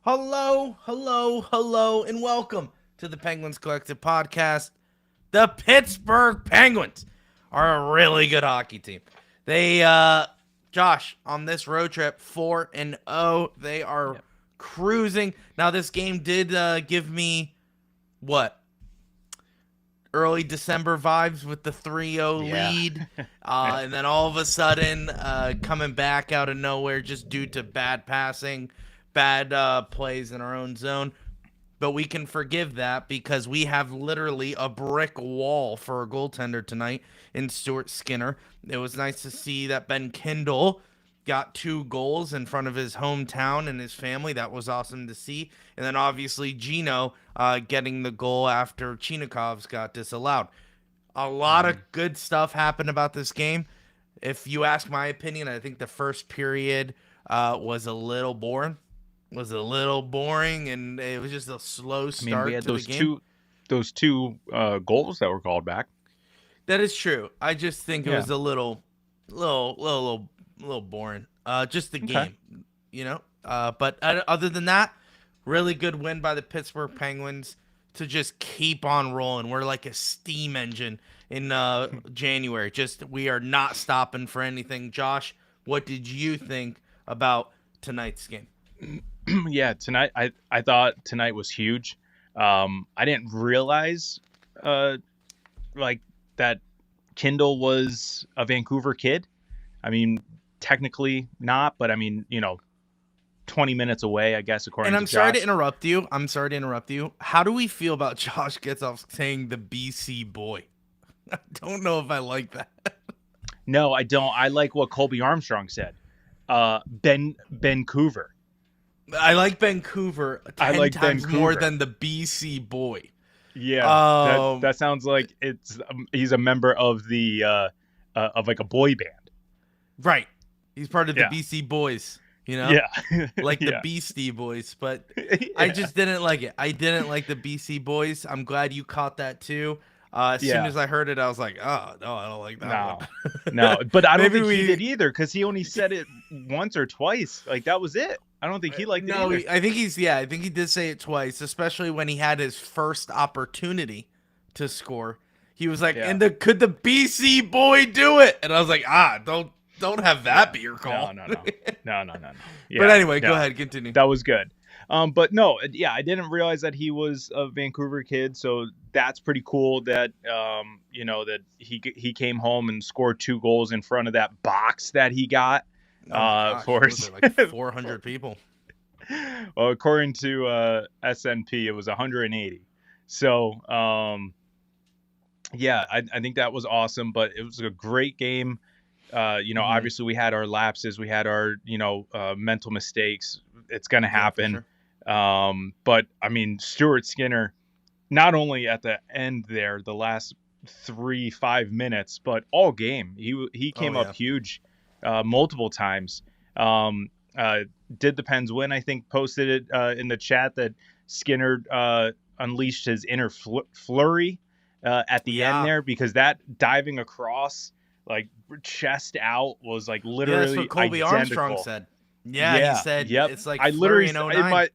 Hello, hello, hello, and welcome to the Penguins Collective podcast. The Pittsburgh Penguins are a really good hockey team. They, Josh, on this road trip, 4-0. They are Yep. cruising. Now, this game did give me, what, early December vibes with the 3-0 Yeah. lead. And then all of a sudden, coming back out of nowhere just due to bad passing, bad plays in our own zone. But we can forgive that because we have literally a brick wall for a goaltender tonight in Stuart Skinner. It was nice to see that Ben Kindle got 2 goals in front of his hometown and his family. That was awesome to see. And then obviously Gino getting the goal after Chinakov's got disallowed. A lot of Mhm. good stuff happened about this game. If you ask my opinion, I think the first period was a little boring. And it was just a slow I mean, we start had to the game. those two goals that were called back. That is true. I just think it Yeah. was a little boring. Just the Okay. game, you know. But other than that, really good win by the Pittsburgh Penguins to just keep on rolling. We're like a steam engine in January. Just we are not stopping for anything. Josh, what did you think about tonight's game? Yeah. Tonight, I thought tonight was huge. I didn't realize, uh, like that Kindle was a Vancouver kid. I mean, technically not, but I mean, 20 minutes away, I guess, And according to I'm sorry to Josh. interrupt you. How do we feel about Josh gets off saying the BC boy? I don't know if I like that. No, I don't. I like what Colby Armstrong said. Ben Vancouver. I like Vancouver I 10 like times more Vancouver. than the BC boy. Yeah, that Um, that sounds like he's a member of the of like a boy band. right. He's part of the Yeah, BC boys, you know? yeah, Like the yeah, Beastie Boys, but I yeah, just didn't like it. I didn't like the BC Boys. I'm glad you caught that too. As soon yeah. as I heard it, I was like, oh, no, I don't like that one. No, no, but I don't Maybe think he we did either because he only said it once or twice. Like that was it. I don't think he liked it No, either. I think he did say it twice, especially when he had his first opportunity to score. He was like, Yeah, "And could the BC boy do it?" And I was like, don't have that yeah. be your No, call." no, no, no, no, no, no. But Yeah, anyway, go yeah. ahead, continue. That was good. But no, yeah, I didn't realize that he was a Vancouver kid, so that's pretty cool that that he came home and scored 2 goals in front of that box that he got. Oh my gosh, For what was there like 400 people? well, according to SNP, it was 180. So yeah, I think that was awesome, but it was a great game. Hmm. Obviously we had our lapses, we had our mental mistakes. It's gonna Yeah, for happen. sure. But I mean, Stuart Skinner, not only at the end there, the last 3-5 minutes, but all game, he Oh came up yeah. huge, multiple times. Um, uh, did the Pens win? I think posted it in the chat that Skinner unleashed his inner flurry at the end Yeah. there because that diving across like chest out was like Yeah, that's what literally Colby Armstrong identical. said. Yeah, he Yeah, said yep. it's like I literally Flurry in in '09. my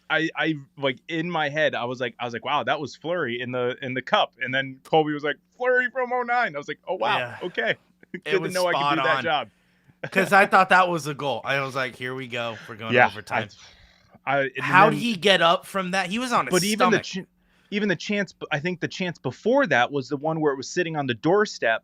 I like in my head I was like wow, that was Flurry in the cup, and then Colby was like Flurry from '09. I was like, oh wow, Yeah, okay, it good to was know I could spot do that on. job. Because I thought that was a goal. I was like, here we go. We're going to Yeah, overtime. and How'd then he get up from that? He was on his but stomach. even the chance, I think the chance before that was the one where it was sitting on the doorstep,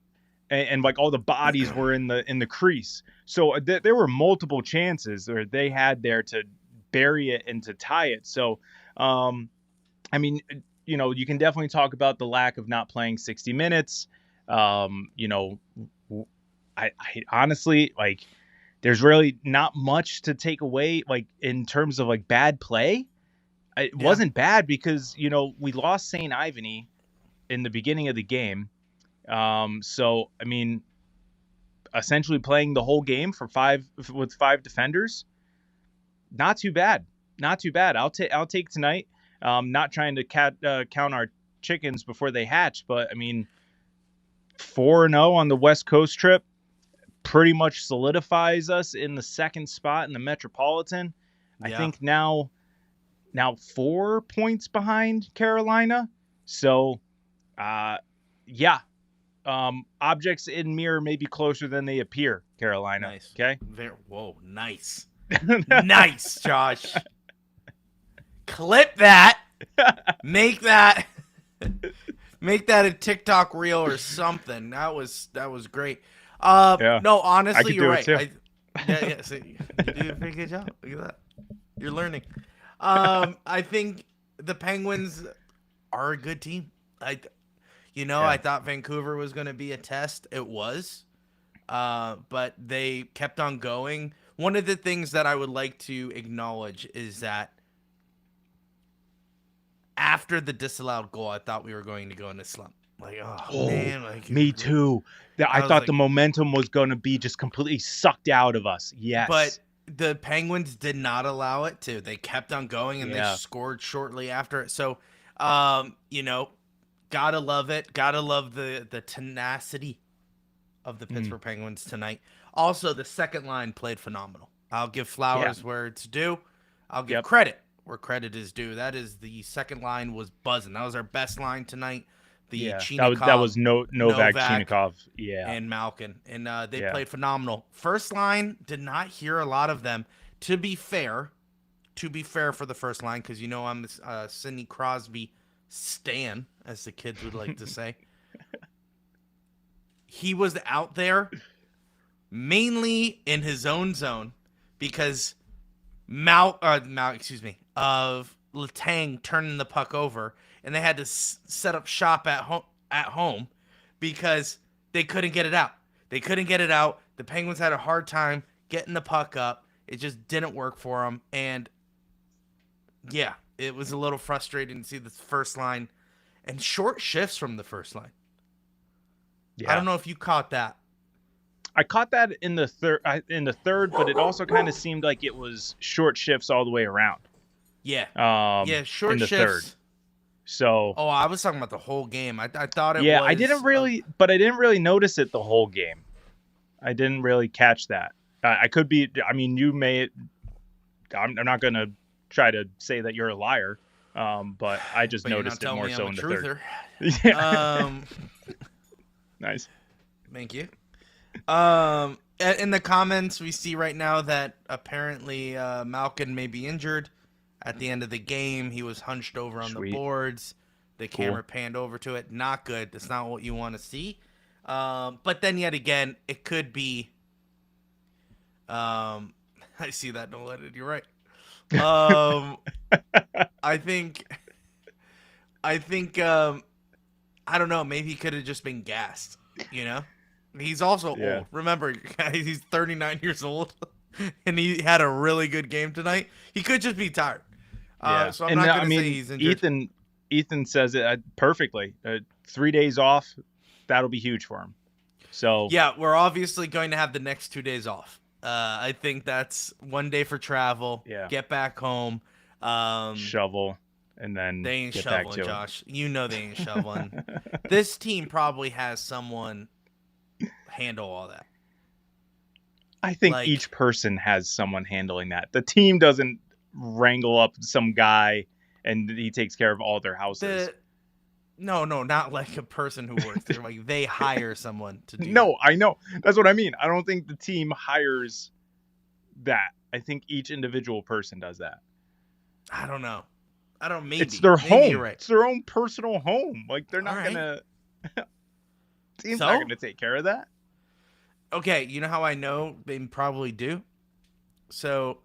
and like all the bodies were in the crease. So there were multiple chances where they had there to bury it and to tie it. So, I mean, you can definitely talk about the lack of not playing 60 minutes. Um, you know, I honestly like. There's really not much to take away, like in terms of like bad play. It Yeah. wasn't bad because we lost Saint Ivany in the beginning of the game. So I mean, essentially playing the whole game for five defenders, not too bad, not too bad. I'll take tonight. Not trying to count our chickens before they hatch, but I mean, 4-0 on the West Coast trip pretty much solidifies us in the second spot in the Metropolitan. I Yeah. think now now 4 points behind Carolina. So, yeah. Objects in mirror may be closer than they appear, Carolina. Nice. Okay. Whoa, nice. Nice, Josh. Clip that. Make that a TikTok reel or something. That was great. Yeah. No, honestly, you're right. Too. Yeah. So you do a pretty good job. Look at that. You're learning. I think the Penguins are a good team. I thought Vancouver was going to be a test. It was. But they kept on going. One of the things that I would like to acknowledge is that after the disallowed goal, I thought we were going to go in a slump. Like, man. Like, me too. I thought like, the momentum was going to be just completely sucked out of us. Yes. But the Penguins did not allow it to. They kept on going, and they scored shortly after it. So, gotta love it. Gotta love the tenacity of the Pittsburgh Penguins tonight. Also, the second line played phenomenal. I'll give flowers where it's due. I'll give credit where credit is due. That is, the second line was buzzing. That was our best line tonight. That was Novak, Chinakhov, and Malkin, and they played phenomenal. First line, did not hear a lot of them. To be fair for the first line, because I'm Sidney Crosby stan, as the kids would like to say. He was out there mainly in his own zone because of Letang turning the puck over, and they had to set up shop at home because they couldn't get it out. The Penguins had a hard time getting the puck up. It just didn't work for them, and it was a little frustrating to see the first line and short shifts from the first line. Yeah. I don't know if you caught that. I caught that in the third, but it also kind of seemed like it was short shifts all the way around. Yeah. Short in the shifts. Third. So. Oh, I was talking about the whole game. I thought it was. Yeah, I didn't really notice it the whole game. I didn't really catch that. I could be. I mean, you may. I'm not gonna try to say that you're a liar, but I just noticed it more so in the third. Yeah. Nice. Thank you. In the comments, we see right now that apparently Malkin may be injured. At the end of the game, he was hunched over on the boards. The camera panned over to it. Not good. That's not what you want to see. But then yet again, it could be. I see that. Don't let it. You're right. I think. I don't know. Maybe he could have just been gassed. He's also old. Remember, he's 39 years old, and he had a really good game tonight. He could just be tired. So I'm not going to say he's injured. Ethan says it perfectly. 3 days off, that'll be huge for him. So yeah, we're obviously going to have the next 2 days off. I think that's 1 day for travel. Yeah. Get back home. Shovel. And then they ain't get shoveling, back to Josh. You know they ain't shoveling. This team probably has someone handle all that. I think each person has someone handling that. The team doesn't wrangle up some guy and he takes care of all their houses. No, not like a person who works there. Like they hire someone to do No, I know. That's what I mean. I don't think the team hires that. I think each individual person does that. I don't know. Maybe. It's their home. You're right. It's their own personal home. Like they're not gonna. Team's not gonna take care of that. Okay, you know how I know they probably do? So,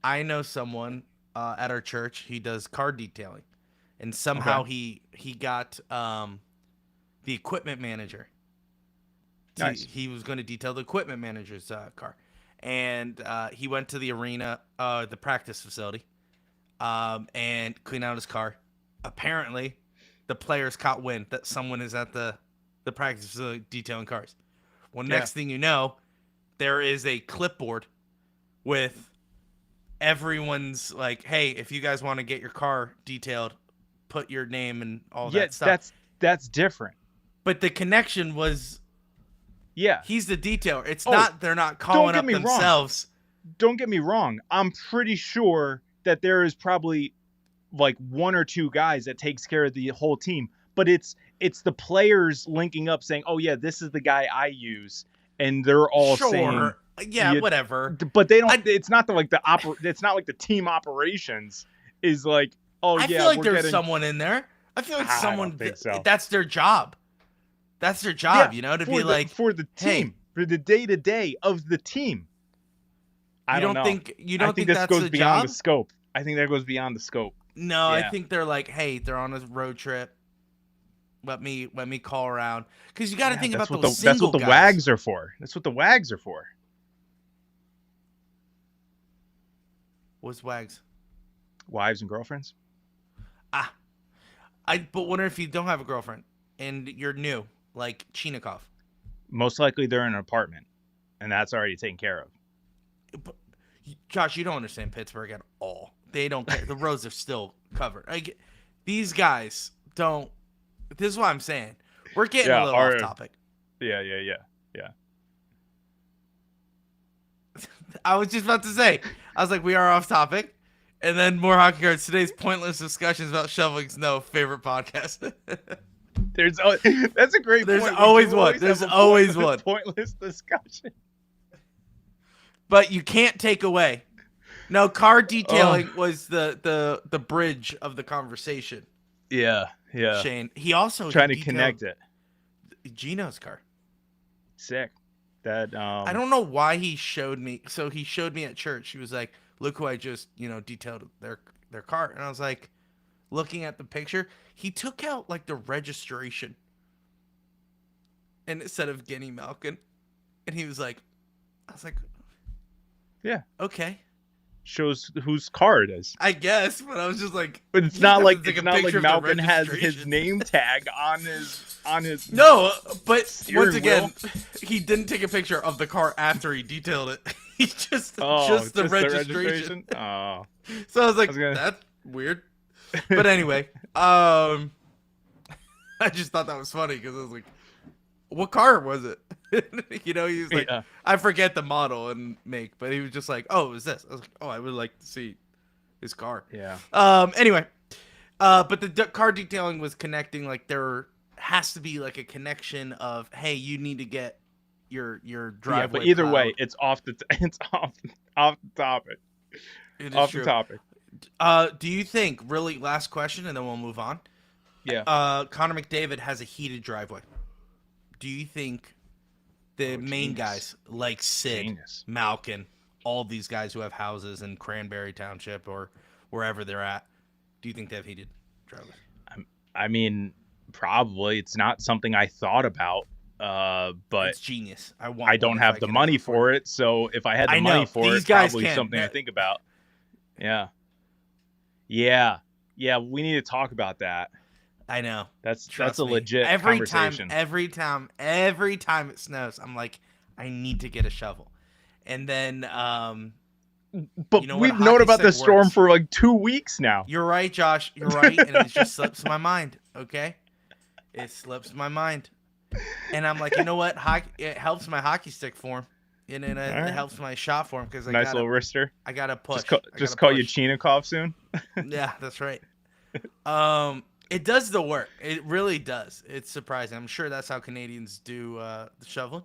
I know someone at our church. He does car detailing, and somehow he got the equipment manager. Nice. He was going to detail the equipment manager's car, and he went to the arena, the practice facility. And clean out his car. Apparently, the players caught wind that someone is at the practice facility detailing cars. Well, next thing you know, there is a clipboard with everyone's like, hey, if you guys want to get your car detailed, put your name and all that stuff. That's different. But the connection was, he's the detailer. It's not, they're not calling up themselves. Don't get me wrong. I'm pretty sure that there is probably like one or two guys that takes care of the whole team, but it's the players linking up saying, "Oh yeah, this is the guy I use," and they're all saying, yeah, whatever. But they don't. It's not It's not like the team operations is like, "Oh I yeah, feel like we're there's getting someone in there. I feel like I don't think so. That's their job. That's their job, you know, to be like for the team, for the day-to-day of the team. I don't know. You don't think this that's goes the beyond job? the scope. I think that goes beyond the scope. No, I think they're like, hey, they're on a road trip. Let me call around, because you got to think about those single guys. That's what the WAGs are for. That's what the WAGs are for. What's WAGs? Wives and girlfriends. But wonder if you don't have a girlfriend and you're new, like Chinikov. Most likely they're in an apartment, and that's already taken care of. But, Josh, you don't understand Pittsburgh at all. They don't care. The roads are still covered. These guys don't. This is what I'm saying. We're getting a little off topic. Yeah. I was just about to say. I was like, we are off topic. And then more hockey cards. Today's pointless discussions about shoveling snow. Favorite podcast. That's a great There's point. Always one. There's always one. Pointless discussion. But you can't take away. No, car detailing was the bridge of the conversation. Yeah. Shane. He also trying to connect it. Gino's car. Sick. That I don't know why he showed me. So he showed me at church. He was like, "Look who I just detailed their car," and I was like, looking at the picture, he took out like the registration, and instead of Guinea Malkin, and he was like, I was like, yeah, okay. Shows whose car it is. I guess, but I was just like, but it's not like Malkin has his name tag on his. No, but once again, he didn't take a picture of the car after he detailed it. He just the registration. Oh, so I was like, that's weird. But anyway, I just thought that was funny because I was like, what car was it? He was like, I forget the model and make, but he was just like, oh, it was this. I was like, oh, I would like to see his car. Yeah. Anyway, but the car detailing was connecting. Like there has to be like a connection of, hey, you need to get your driveway. Yeah, but either way, it's off the topic. Off the topic. Do you think, really, last question, and then we'll move on? Yeah. Connor McDavid has a heated driveway. Do you think the main guys like Sid, Malkin, all these guys who have houses in Cranberry Township or wherever they're at, do you think they have heated driveways? I mean, probably. It's not something I thought about, but it's genius. I don't have the money for it, so if I had the money for it, it's probably something I think about. Yeah. We need to talk about that. I know. That's a legit conversation. Every time it snows, I'm like, I need to get a shovel. And then but we've known about the storm for like 2 weeks now. You're right, Josh. You're right, and it just slips my mind, okay? It slips my mind. And I'm like, you know what? It helps my hockey stick form. And it helps my shot form because nice little wrister. I got to push. Just call you Chinikov soon. Yeah, that's right. It does the work. It really does. It's surprising. I'm sure that's how Canadians do the shoveling.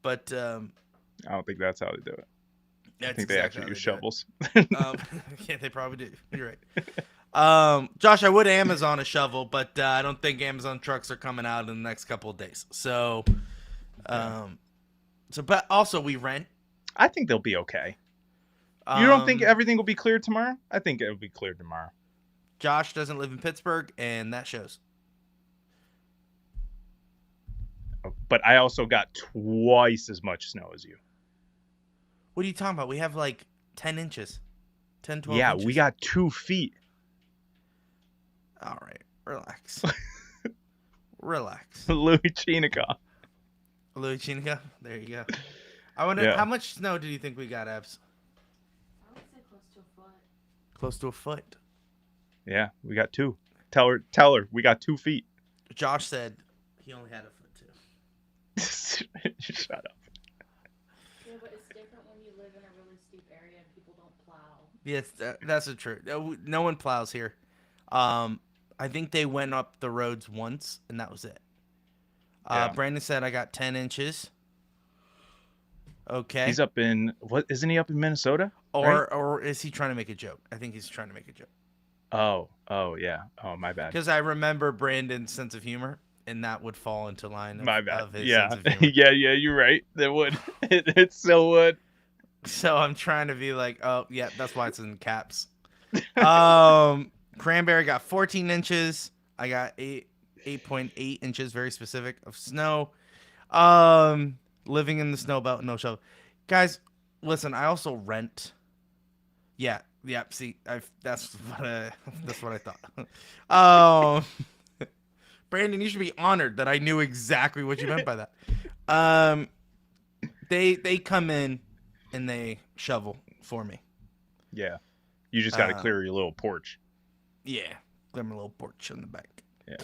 But I don't think that's how they do it. I think they actually use shovels. Yeah, they probably do. You're right. Josh, I would Amazon a shovel, but I don't think Amazon trucks are coming out in the next couple of days. So, but also we rent. I think they'll be okay. You don't think everything will be cleared tomorrow? I think it'll be cleared tomorrow. Josh doesn't live in Pittsburgh, and that shows. But I also got twice as much snow as you. What are you talking about? We have like 10 inches. 10, 12 inches. Yeah, we got 2 feet. All right. Relax. Relax. Louis Chinikov. There you go. I wonder, how much snow do you think we got, Abs? I would say close to a foot. Close to a foot. Yeah, we got 2. Tell her, we got 2 feet. Josh said he only had a foot too. Shut up. Yeah, but it's different when you live in a really steep area and people don't plow. Yes, that's the truth. No one plows here. I think they went up the roads once, and that was it. Yeah. Brandon said I got 10 inches. Okay. He's up in what? Isn't he up in Minnesota? Right? Or is he trying to make a joke? I think he's trying to make a joke. Oh yeah. Oh, my bad. Because I remember Brandon's sense of humor, and that would fall into line My bad. of his Yeah. sense of humor. Yeah, you're right. That would. It still would. So I'm trying to be like, oh yeah, that's why it's in caps. Cranberry got 14 inches. I got 8.8 inches, very specific, of snow. Living in the snow belt, no shovel. Guys, listen, I also rent. Yeah. See, that's what I thought. Brandon, you should be honored that I knew exactly what you meant by that. They come in and they shovel for me. Yeah. You just got to clear your little porch. Yeah, clear my little porch in the back. Yeah.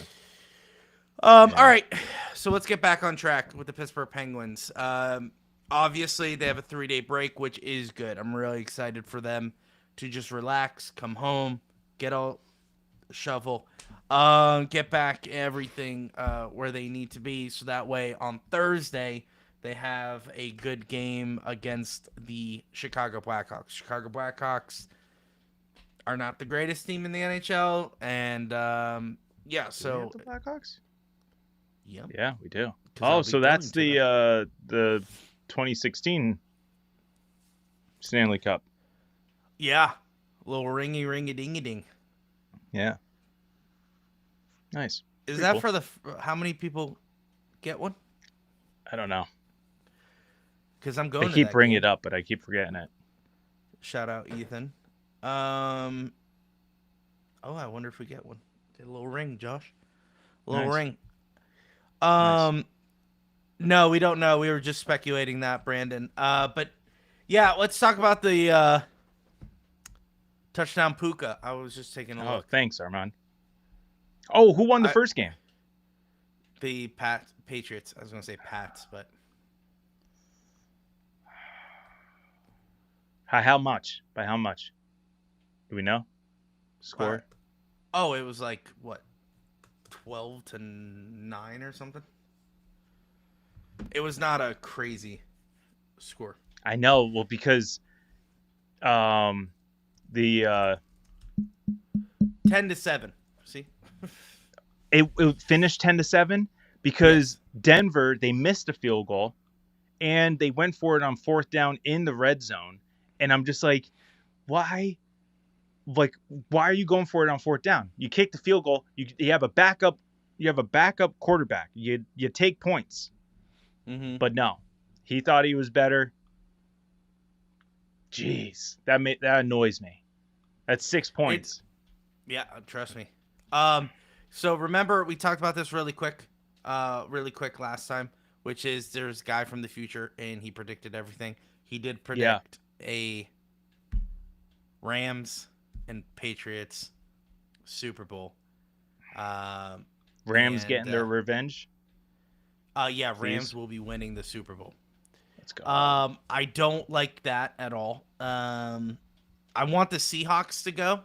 All right, so let's get back on track with the Pittsburgh Penguins. Obviously, they have a 3-day break, which is good. I'm really excited for them to just relax, come home, get a shovel, get back everything where they need to be. So that way, on Thursday, they have a good game against the Chicago Blackhawks. Chicago Blackhawks are not the greatest team in the NHL, and yeah, so Do we have the Blackhawks? Yep. Yeah, we do. 'Cause I'll Oh, be so that's going to the 2016 Stanley Cup. Yeah. Little ringy-dingy-ding. Yeah. Nice. Is Pretty that cool. for the... How many people get one? I don't know. Because I'm going I to keep that bringing game. it up, but I keep forgetting it. Shout out, Ethan. Oh, I wonder if we get one. Get a little ring, Josh. A little Nice. ring. Nice. No, we don't know. We were just speculating that, Brandon. But yeah, let's talk about the touchdown Puka. I was just taking a Oh, look. thanks, Armand. Oh, who won the first game? The Patriots. I was gonna say Pats, but How much? By how much? Do we know? Score? Oh, it was like what, 12-9 or something. It was not a crazy score. I know. Well, because the 10-7. See, it finished 10-7 because Denver, they missed a field goal and they went for it on fourth down in the red zone. And I'm just like, why? Like, why are you going for it on fourth down? You kick the field goal. You have a backup. You have a backup quarterback. You take points. mm-hmm. But no, he thought he was better. Jeez, that annoys me. That's 6 points. Yeah, trust me. So remember we talked about this really quick last time, which is there's a guy from the future and he predicted everything. He did predict a Rams and Patriots Super Bowl. Rams getting their revenge. Yeah, Rams Please. will be winning the Super Bowl. Let's go. I don't like that at all. I want the Seahawks to go.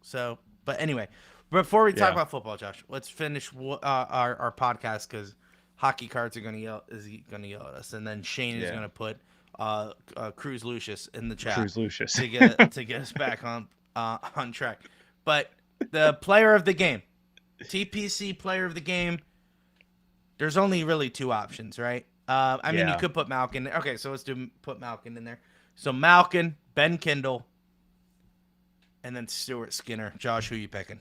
So, but anyway, before we talk about football, Josh, let's finish our podcast because Hockey Cards are gonna yell at us, and then Shane is gonna put Cruz Lucius in the chat. Cruz Lucius to get us back on track. But the player of the game, TPC player of the game. There's only really two options, right? I mean, you could put Malkin. Okay, so let's put Malkin in there. So Malkin, Ben Kindle, and then Stuart Skinner. Josh, who you picking?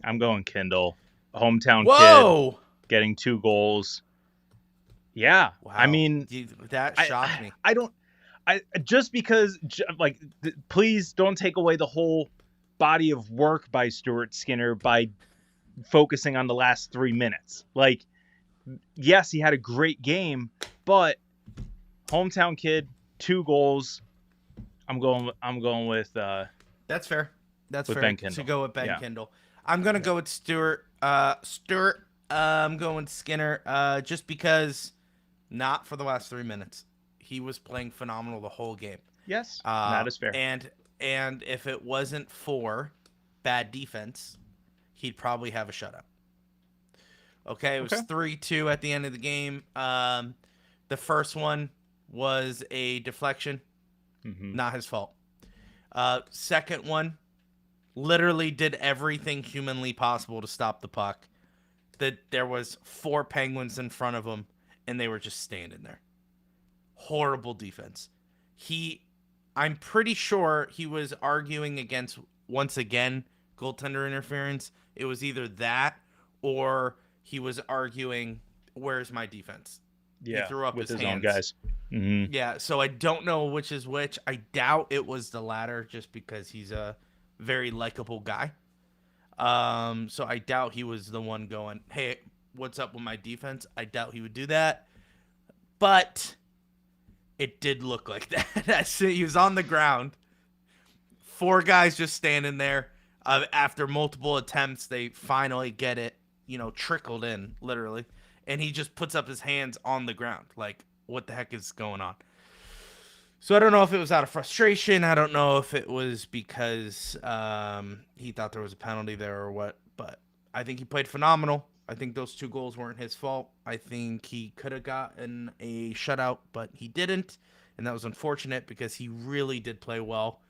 I'm going Kindle. Hometown Whoa! kid getting 2 goals. Yeah. Wow. I mean, that shocked me. I don't. Just because, please don't take away the whole body of work by Stuart Skinner by focusing on the last 3 minutes. Like, yes, he had a great game, but hometown kid, 2 goals. I'm going with. That's fair. That's with fair Ben Kindle. to go with Ben Kindle. I'm gonna go with Stuart. I'm going with Skinner. Just because, not for the last 3 minutes. He was playing phenomenal the whole game. Yes, that is fair. And if it wasn't for bad defense, he'd probably have a shutout. Okay, it was Okay. 3-2 at the end of the game. The first one was a deflection, Mm-hmm. not his fault. Second one, literally did everything humanly possible to stop the puck. That there was 4 Penguins in front of him, and they were just standing there. Horrible defense. I'm pretty sure he was arguing against, once again, goaltender interference. It was either that or he was arguing, where's my defense? Yeah, He threw up with his hands. own guys. Mm-hmm. Yeah, so I don't know which is which. I doubt it was the latter just because he's a very likable guy. So I doubt he was the one going, hey, what's up with my defense? I doubt he would do that. But it did look like that. He was on the ground. 4 guys just standing there. After multiple attempts, they finally get it, trickled in, literally. And he just puts up his hands on the ground. Like, what the heck is going on? So I don't know if it was out of frustration. I don't know if it was because he thought there was a penalty there or what. But I think he played phenomenal. I think those 2 goals weren't his fault. I think he could have gotten a shutout, but he didn't. And that was unfortunate because he really did play well.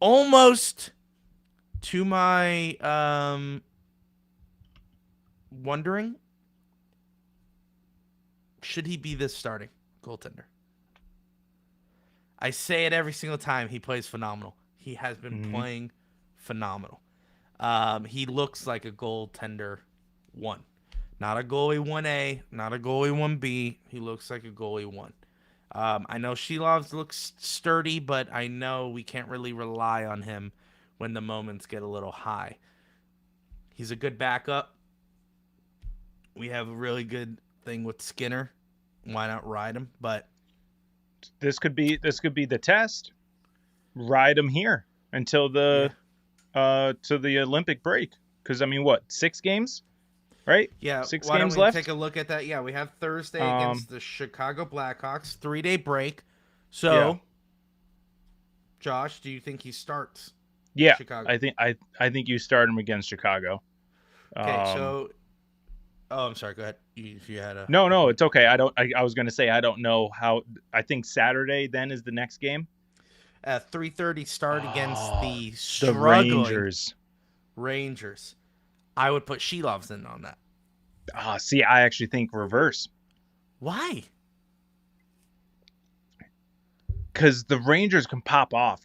Almost to my wondering, should he be this starting goaltender? I say it every single time. He plays phenomenal. He has been playing phenomenal. He looks like a goaltender 1. Not a goalie 1A, not a goalie 1B. He looks like a goalie 1. I know Shelovs looks sturdy, but I know we can't really rely on him when the moments get a little high. He's a good backup. We have a really good thing with Skinner. Why not ride him? But This could be the test. Ride him here until to the Olympic break. Because I mean, what, 6 games, right? yeah, 6 why games don't we left. take a look at that? Yeah, we have Thursday against the Chicago Blackhawks, 3-day break. So, Yeah. Josh, do you think he starts? Yeah, Chicago. I think you start him against Chicago. Okay, so. Oh, I'm sorry. Go ahead. If you had a. No, it's okay. I was gonna say I don't know how. I think Saturday then is the next game. 3:30 start against the The struggling Rangers. I would put Shelovs in on that. See, I actually think reverse. Why? Because the Rangers can pop off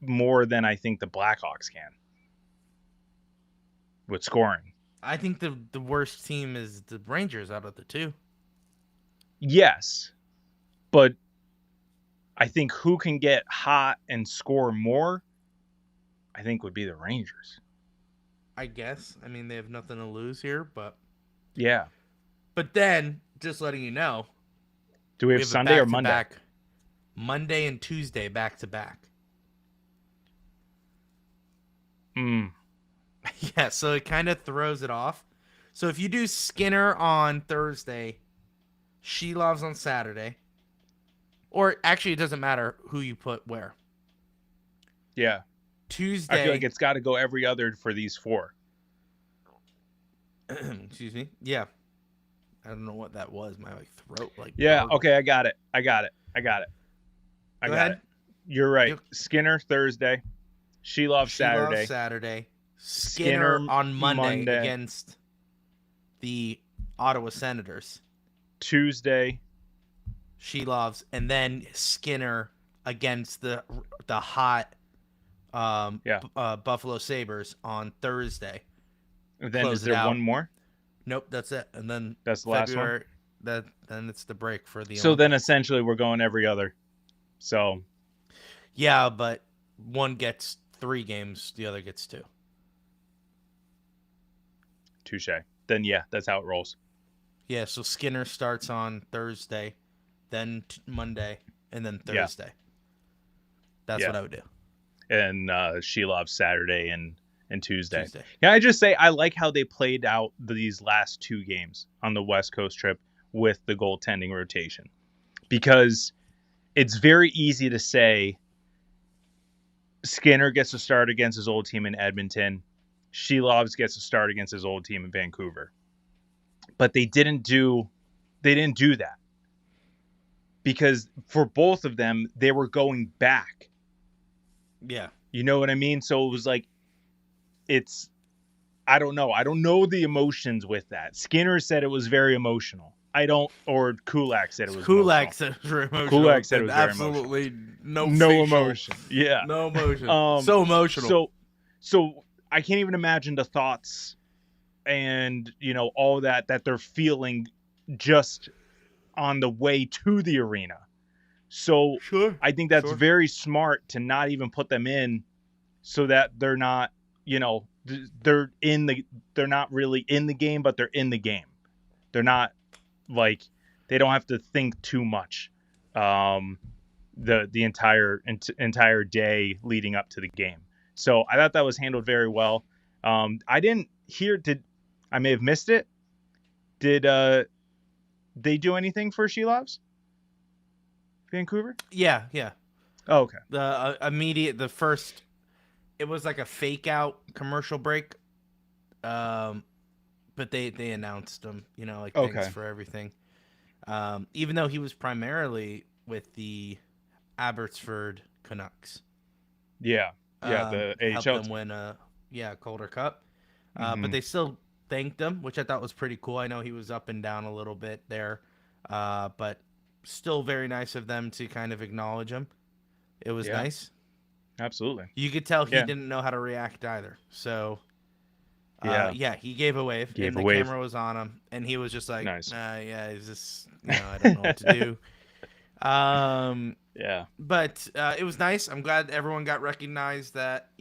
more than I think the Blackhawks can with scoring. I think the worst team is the Rangers out of the 2. Yes, but I think who can get hot and score more, I think would be the Rangers. I guess. I mean, they have nothing to lose here, but. Yeah. But then, just letting you know. Do we have Sunday or Monday? Back, Monday and Tuesday back to back. Yeah, so it kind of throws it off. So if you do Skinner on Thursday, Shelovs on Saturday, or actually it doesn't matter who you put where. Yeah. Tuesday. I feel like it's got to go every other for these 4. Excuse me. Yeah. I don't know what that was. My throat Yeah. gurgled. Okay. I got it. Go ahead. You're right. Yep. Skinner Thursday. Shelovs Saturday. Saturday. Skinner on Monday Monday. against the Ottawa Senators. Tuesday. Shelovs, and then Skinner against the hot Buffalo Sabres on Thursday. And then Close is it there out. one more? Nope, that's it. And then That's the last February, then it's the break for the So Olympics. then essentially we're going every other. So Yeah, but one gets 3 games, the other gets 2. touche. Then yeah, that's how it rolls. Yeah, so Skinner starts on Thursday, then Monday, and then Yeah. Thursday. That's Yeah. what I would do. And Shelovs Saturday and Tuesday. Tuesday. Can I just say I like how they played out these last 2 games on the West Coast trip with the goaltending rotation. Because it's very easy to say Skinner gets to start against his old team in Edmonton. Shelovs gets a start against his old team in Vancouver. But they didn't do that. Because for both of them, they were going back. Yeah. You know what I mean? So it was like, I don't know. I don't know the emotions with that. Skinner said it was very emotional. Or Kulak said it was Kulak emotional. said it was very emotional. Kulak said it was very absolutely no No facial, emotion. Yeah. no emotion. So emotional. So I can't even imagine the thoughts and, all that they're feeling just on the way to the arena. So Sure. I think that's Sure. very smart to not even put them in so that they're not, they're not really in the game, but they're in the game. They're not like, they don't have to think too much the entire day leading up to the game. So I thought that was handled very well. I didn't hear, I may have missed it. Did they do anything for Shelovs? Vancouver? Yeah. Oh, okay. The first, it was like a fake out commercial break. But they announced him, thanks Okay. for everything. Even though he was primarily with the Abbotsford Canucks. Yeah. The helped AHL. them win a Calder Cup. Mhm. But they still thanked him, which I thought was pretty cool. I know he was up and down a little bit there, but still very nice of them to kind of acknowledge him. It was nice. Absolutely. You could tell he Yeah. didn't know how to react either. So, Yeah. he gave a wave, and the wave. camera was on him, and he was just like, Nice. is this, I don't know what to do. Yeah. But it was nice. I'm glad everyone got recognized that,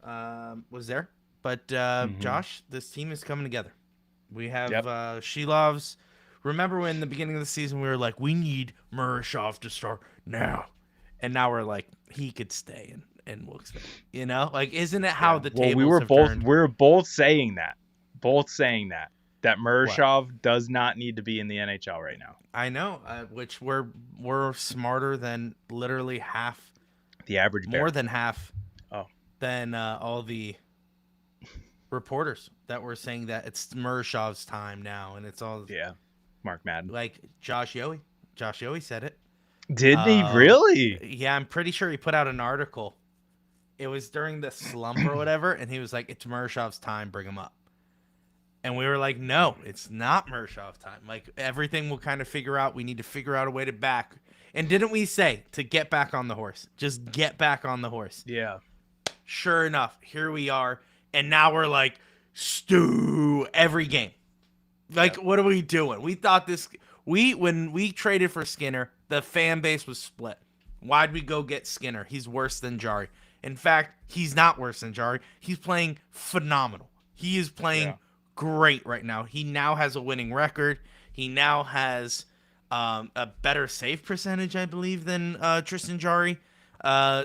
was there. But Josh, this team is coming together. We have Shelovs. Remember when in the beginning of the season we were like, we need Murashov to start now. And now we're like, he could stay and we'll expand. Like, isn't it how the tables have turned? We were both saying that. That Murashov does not need to be in the NHL right now. I know, which we're smarter than literally half, the average bear. more than half, Oh, than all the reporters that were saying that it's Murashov's time now, and it's all Mark Madden. like Josh Yohe. Josh Yohe said it. Didn't he really? Yeah, I'm pretty sure he put out an article. It was during the slump or whatever, and he was like, "It's Murashov's time. Bring him up." And we were like, no, it's not Murashov time. Like, everything we'll kind of figure out. We need to figure out a way to back. And didn't we say to get back on the horse? Just get back on the horse. Yeah. Sure enough, here we are. And now we're like, stew every game. Like, what are we doing? We thought when we traded for Skinner, the fan base was split. Why'd we go get Skinner? He's worse than Jari. In fact, he's not worse than Jari. He's playing phenomenal. He is playing great right now. He now has a winning record. He now has a better save percentage, I believe, than Tristan Jari.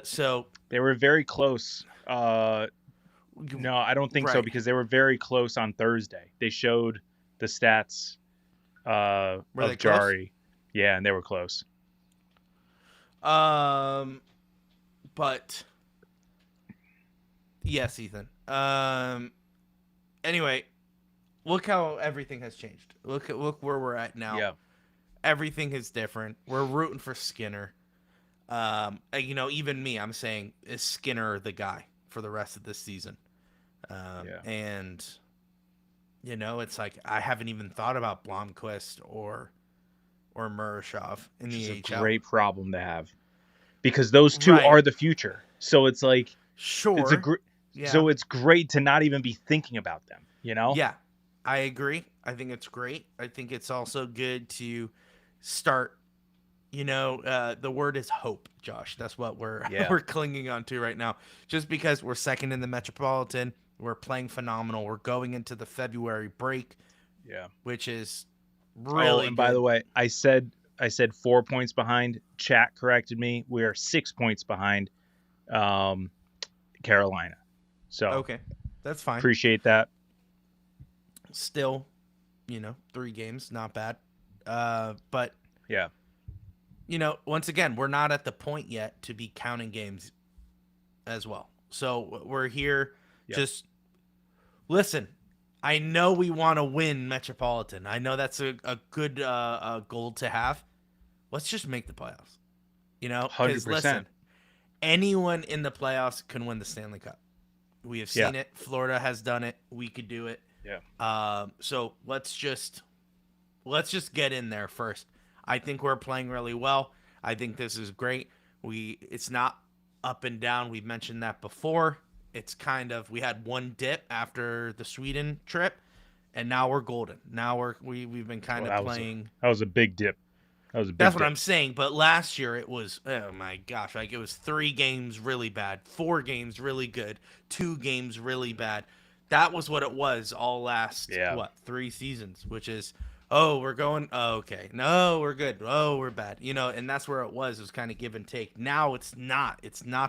So they were very close. No, I don't think so, because they were very close on Thursday. They showed the stats of Jari. Close? Yeah, and they were close. But yes, Ethan. Anyway, look how everything has changed. Look where we're at now. Yeah. Everything is different. We're rooting for Skinner. Even me, I'm saying, is Skinner the guy for the rest of this season? And it's like I haven't even thought about Blomqvist or Murashov in the AHL. It's a great problem to have, because those two are the future. So it's like, sure, so it's great to not even be thinking about them. Yeah, I agree. I think it's great. I think it's also good to start. The word is hope, Josh. That's what we're clinging on to right now. Just because we're second in the Metropolitan, we're playing phenomenal. We're going into the February break, which is really. And by the way, I said 4 points behind. Chat corrected me. We are 6 points behind Carolina. So okay, that's fine. Appreciate that. Still, 3 games, not bad. But once again, we're not at the point yet to be counting games as well. So we're here Yep. Just listen. I know we want to win Metropolitan. I know that's a good goal to have. Let's just make the playoffs. You know, because 100%. listen, anyone in the playoffs can win the Stanley Cup. We have seen it. Florida has done it. We could do it. Yeah. So let's just get in there first. I think we're playing really well. I think this is great. It's not up and down. We've mentioned that before. It's kind of, we had one dip after the Sweden trip, and now we're golden. Now we've been kind of playing. That was a big dip. That's what I'm saying. But last year it was, oh my gosh, like it was 3 games really bad, 4 games really good, 2 games really bad. That was what it was all last 3 seasons, which is, oh, we're going, oh, okay, no, we're good, oh, we're bad, you know, and that's where it was kind of give and take. Now it's not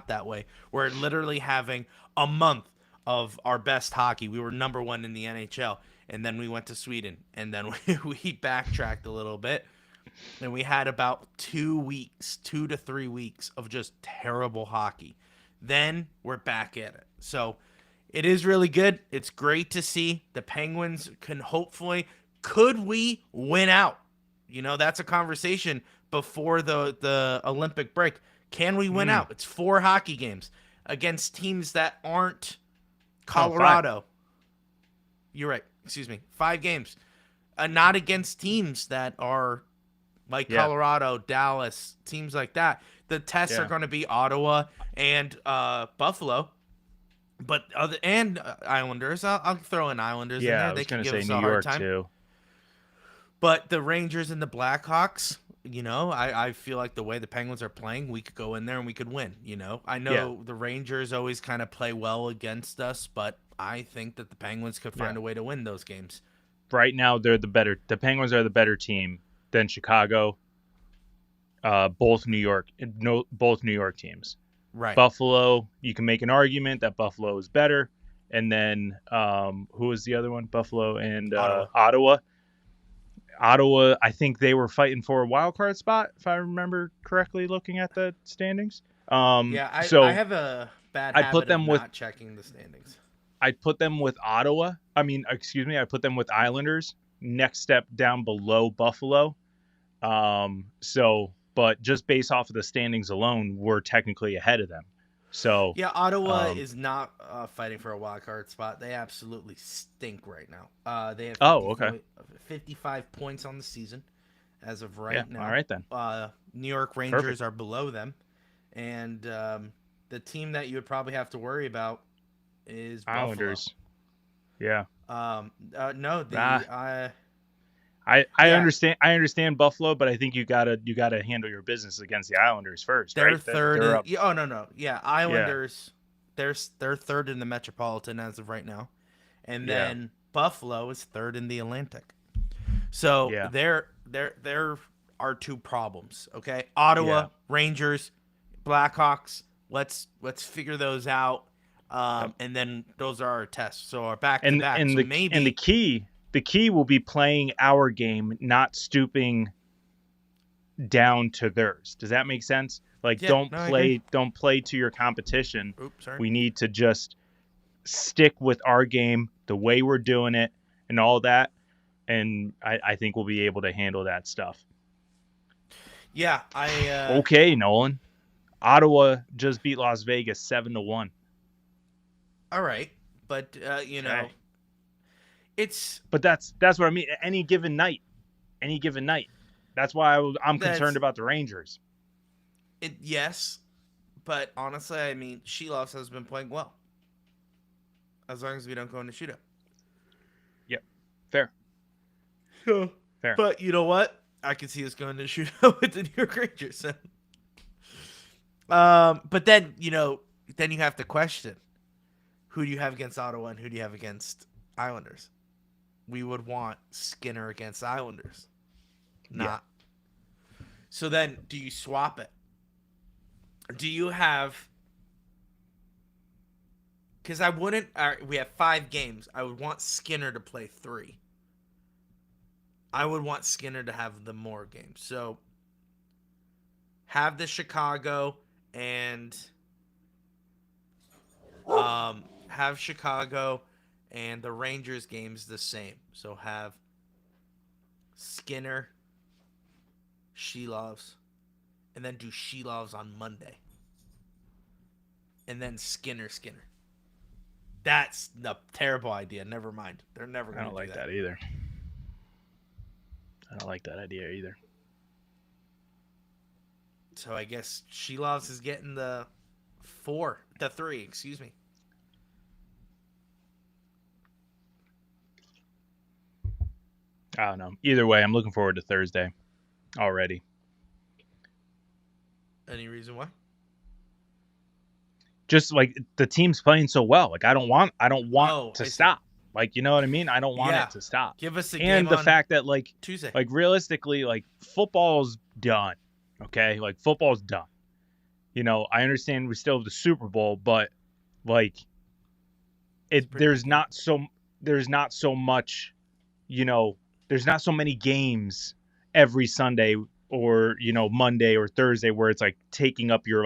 that way. We're literally having a month of our best hockey. We were number 1 in the NHL, and then we went to Sweden, and then we backtracked a little bit. And we had about 2 to 3 weeks of just terrible hockey. Then we're back at it. So it is really good. It's great to see. The Penguins can hopefully, could we win out? You know, that's a conversation before the Olympic break. Can we win out? It's 4 hockey games against teams that aren't Colorado. You're right. Excuse me. 5 games. Not against teams that are like Colorado, Dallas, teams like that. The tests are going to be Ottawa and Buffalo, but Islanders. I'll throw in Islanders in there. They can give us a hard time. Too. But the Rangers and the Blackhawks, you know, I feel like the way the Penguins are playing, we could go in there and we could win. You know, I know the Rangers always kind of play well against us, but I think that the Penguins could find a way to win those games. Right now, the Penguins are the better team than Chicago, both New York teams. Right. Buffalo, you can make an argument that Buffalo is better, and then who was the other one? Buffalo and Ottawa. Ottawa, I think they were fighting for a wild card spot, if I remember correctly, looking at the standings. I have a bad habit of not checking the standings. I'd put them with Ottawa. I put them with Islanders. Next step down below Buffalo. But just based off of the standings alone, we're technically ahead of them. So yeah, Ottawa is not fighting for a wild card spot. They absolutely stink right now. They have 55 points on the season as of right now. All right then. New York Rangers are below them, and the team that you would probably have to worry about is Islanders. Buffalo. Yeah. I understand Buffalo, but I think you gotta handle your business against the Islanders first. They're third. Islanders. Yeah. They're third in the Metropolitan as of right now, and then Buffalo is third in the Atlantic. So there are 2 problems. Okay, Ottawa, Rangers, Blackhawks. Let's figure those out. And then those are our tests. So our back to back. And the key will be playing our game, not stooping down to theirs. Does that make sense? Like don't play to your competition. Oops, sorry. We need to just stick with our game, the way we're doing it, and all that. And I think we'll be able to handle that stuff. Yeah, okay, Nolan. Ottawa just beat Las Vegas 7-1. All right, but you know, it's. But that's what I mean. Any given night. That's why I'm concerned about the Rangers. Yes, but honestly, I mean, Sheloff has been playing well. As long as we don't go into shootout. Yep, fair. Fair. But you know what? I can see us going to shootout with the New York Rangers. So. But then you have to question. Who do you have against Ottawa and who do you have against Islanders? We would want Skinner against Islanders. Not. Yeah. So then, do you swap it? Do you have... Because I wouldn't... we have 5 games. I would want Skinner to play 3. I would want Skinner to have the more games. So, have the Chicago and... have Chicago and the Rangers games the same. So have Skinner, Shelovs, and then do Shelovs on Monday. And then Skinner. That's a terrible idea. Never mind. They're never I going to don't do like that either. I don't like that idea either. So I guess Shelovs is getting the 3, excuse me. I don't know. Either way, I'm looking forward to Thursday already. Any reason why? Just like the team's playing so well. Like I don't want Oh, to I see. stop. Like, you know what I mean? I don't want Yeah. it to stop. Give us a And game the on fact that like Tuesday. realistically, like football's done. Okay? Like football's done. You know, I understand we still have the Super Bowl, but like there's not so much, you know, there's not so many games every Sunday or, you know, Monday or Thursday where it's like taking up your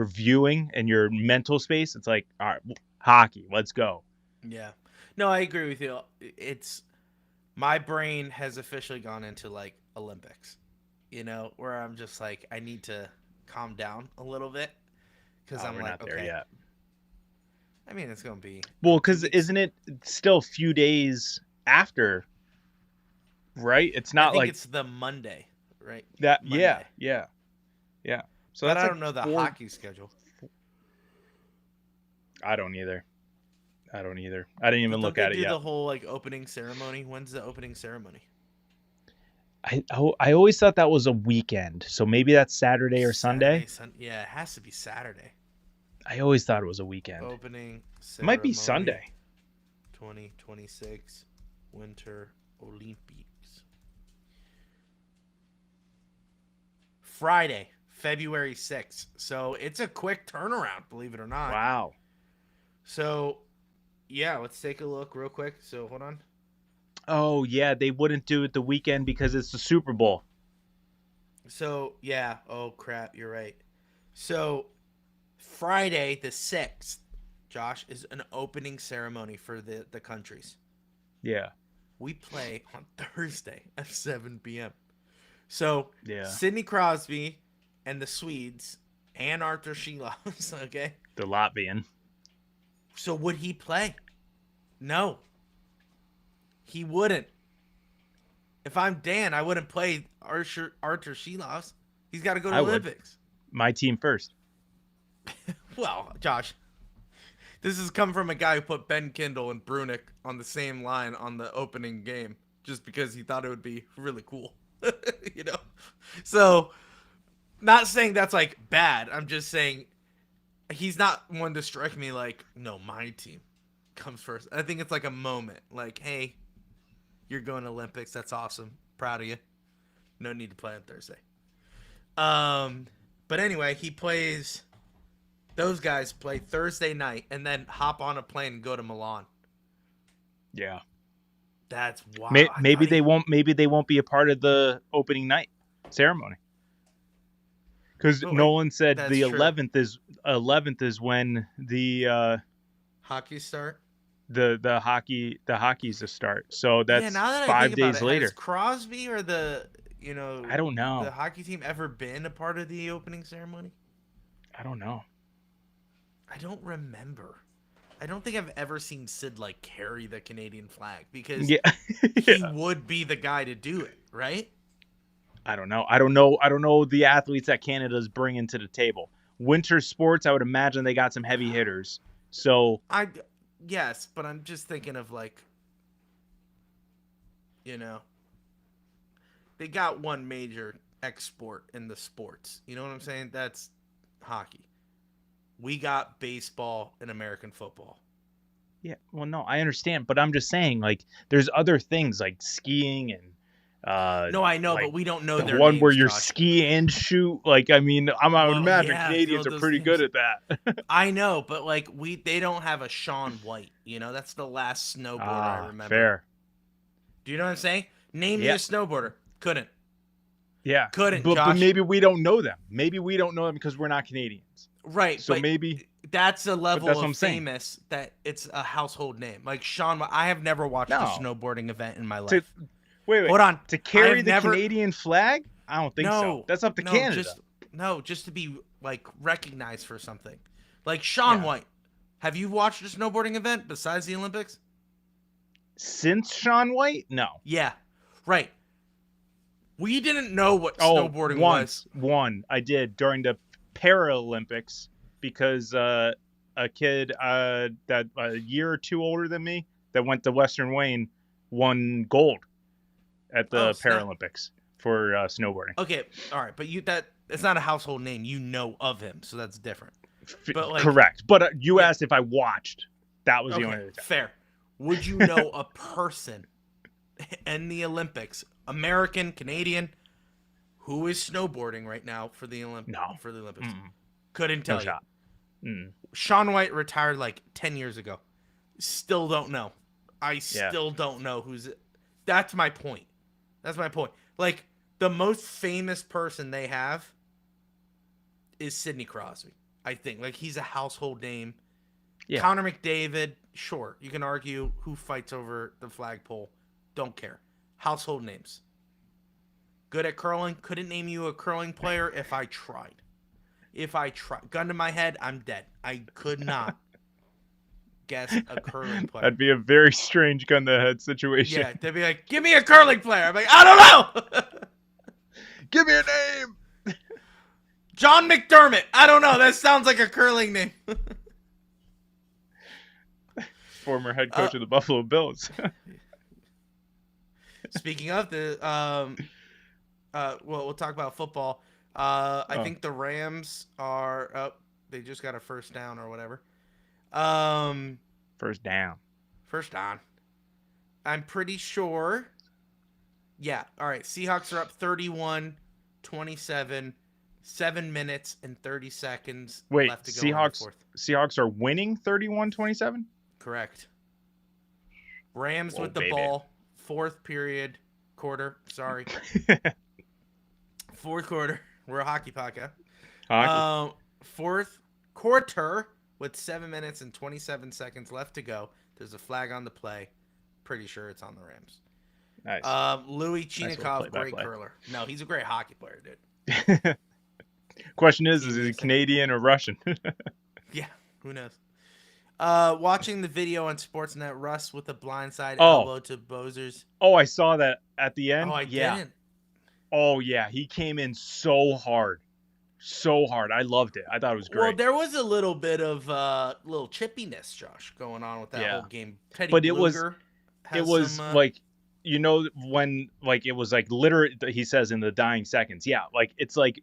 viewing and your mental space. It's like, all right, hockey, let's go. Yeah. No, I agree with you. It's my brain has officially gone into like Olympics, you know, where I'm just like, I need to calm down a little bit because I'm We're like, not there okay. yet. I mean, it's going to be. Well, because isn't it still a few days after, right? It's I not think like it's the Monday, right? that. Monday. Yeah. So But that's I like don't know the 4. hockey schedule. I don't either. I didn't even But look don't at they it do yet. the whole like opening ceremony? When's the opening ceremony? I always thought that was a weekend, so maybe that's Saturday or Sunday. Yeah, it has to be Saturday. I always thought it was a weekend. Opening It ceremony. might be Sunday. 2026 Winter Olympics. Friday, February 6th. So it's a quick turnaround, believe it or not. Wow. So, yeah, let's take a look real quick. So, hold on. Oh yeah, they wouldn't do it the weekend because it's the Super Bowl. So, yeah. Oh, crap. You're right. So, Friday the 6th, Josh, is an opening ceremony for the countries. Yeah. We play on Thursday at 7 p.m. So, Yeah. Sidney Crosby and the Swedes and Arthur Shelovs, okay? The Latvian. So, would he play? No. He wouldn't. If I'm Dan, I wouldn't play Arthur Shelovs. He's got to go to I would. Olympics. My team first. Well, Josh, this has come from a guy who put Ben Kindle and Brunick on the same line on the opening game just because he thought it would be really cool. You know? So, not saying that's like bad. I'm just saying he's not one to strike me like, no, my team comes first. I think it's like a moment. Like, hey, you're going to Olympics. That's awesome. Proud of you. No need to play on Thursday. But anyway, those guys play Thursday night and then hop on a plane and go to Milan. Yeah. That's wild. Maybe they won't be a part of the opening night ceremony. Because Nolan said the 11th is when the hockey start. The hockey's a start. So that's now that 5 I think days about it, later. Has Crosby or I don't know. the hockey team ever been a part of the opening ceremony? I don't know. I don't remember. I don't think I've ever seen Sid like carry the Canadian flag because Yeah. he would be the guy to do it, right? I don't know the athletes that Canada's bringing to the table. Winter sports, I would imagine they got some heavy hitters. So yes, but I'm just thinking of like, they got one major export in the sports. You know what I'm saying? That's hockey. We got baseball and American football. Yeah, well, no, I understand, but I'm just saying, like, there's other things like skiing and. No, I know, like, but we don't know the their one names, where you're Josh. ski and shoot. Like, I mean, I would imagine yeah, Canadians are pretty good at that. I know, but like they don't have a Shaun White. That's the last snowboarder I remember. Fair. Do you know what I'm saying? Name me a snowboarder. Couldn't. Yeah. Couldn't. But Josh. maybe we don't know them. Maybe we don't know them because we're not Canadians. Right. So but maybe that's a level that's what of I'm saying. famous that it's a household name. Like Sean, I have never watched a No. snowboarding event in my To life. wait, Hold on. to I carry have the never. Canadian flag? I don't think so. No, That's up to no, Canada. just to be like recognized for something. Like Shaun Yeah. White. Have you watched a snowboarding event besides the Olympics? Since Shaun White? No. Yeah. Right. We didn't know what snowboarding was. One I did during the Paralympics because a kid that a year or two older than me that went to Western Wayne won gold at the Snap. Paralympics for snowboarding. Okay, all right, but it's not a household name. You know of him, so that's different. But like, correct. But you yeah. asked if I watched. That was the only time. Fair. Would you know a person in the Olympics, American, Canadian, who is snowboarding right now for the Olympics? No. For the Olympics. Mm-mm. Couldn't tell No you. shot. Mm. Shaun White retired like 10 years ago. Still don't know. I still don't know who's. That's my point. That's my point. Like, the most famous person they have is Sidney Crosby, I think. Like, he's a household name. Yeah. Connor McDavid, sure. You can argue who fights over the flagpole. Don't care. Household names. Good at curling. Couldn't name you a curling player if I tried. Gun to my head, I'm dead. I could not guess a curling player. That'd be a very strange gun to head situation. Yeah, they'd be like, give me a curling player. I'm like, I don't know. Give me a name. John McDermott. I don't know. That sounds like a curling name. Former head coach of the Buffalo Bills. Speaking of well, we'll talk about football. I think the Rams are they just got a first down or whatever. First down. First down. I'm pretty sure. Yeah. All right. Seahawks are up 31-27. 7 minutes and 30 seconds Wait, left to go in the fourth. Seahawks are winning 31-27? Correct. Rams Whoa, with the baby. ball. Fourth quarter. Sorry. Fourth quarter. We're a hockey podcast. Hockey. Fourth quarter with 7 minutes and 27 seconds left to go. There's a flag on the play. Pretty sure it's on the Rams. Nice. Louis Nice Chinikov, little great play-by-play. curler. No, he's a great hockey player, dude. Question is he Canadian or Russian? Yeah, who knows? Watching the video on Sportsnet, Russ with a blindside elbow to Bozers. Oh, I saw that at the end. Oh, I didn't. Oh, yeah. He came in so hard. So hard. I loved it. I thought it was great. Well, there was a little bit of little chippiness, Josh, going on with that whole game. Teddy But Bluger it was like, you know, when like it was like literally, he says in the dying seconds. Yeah, like it's like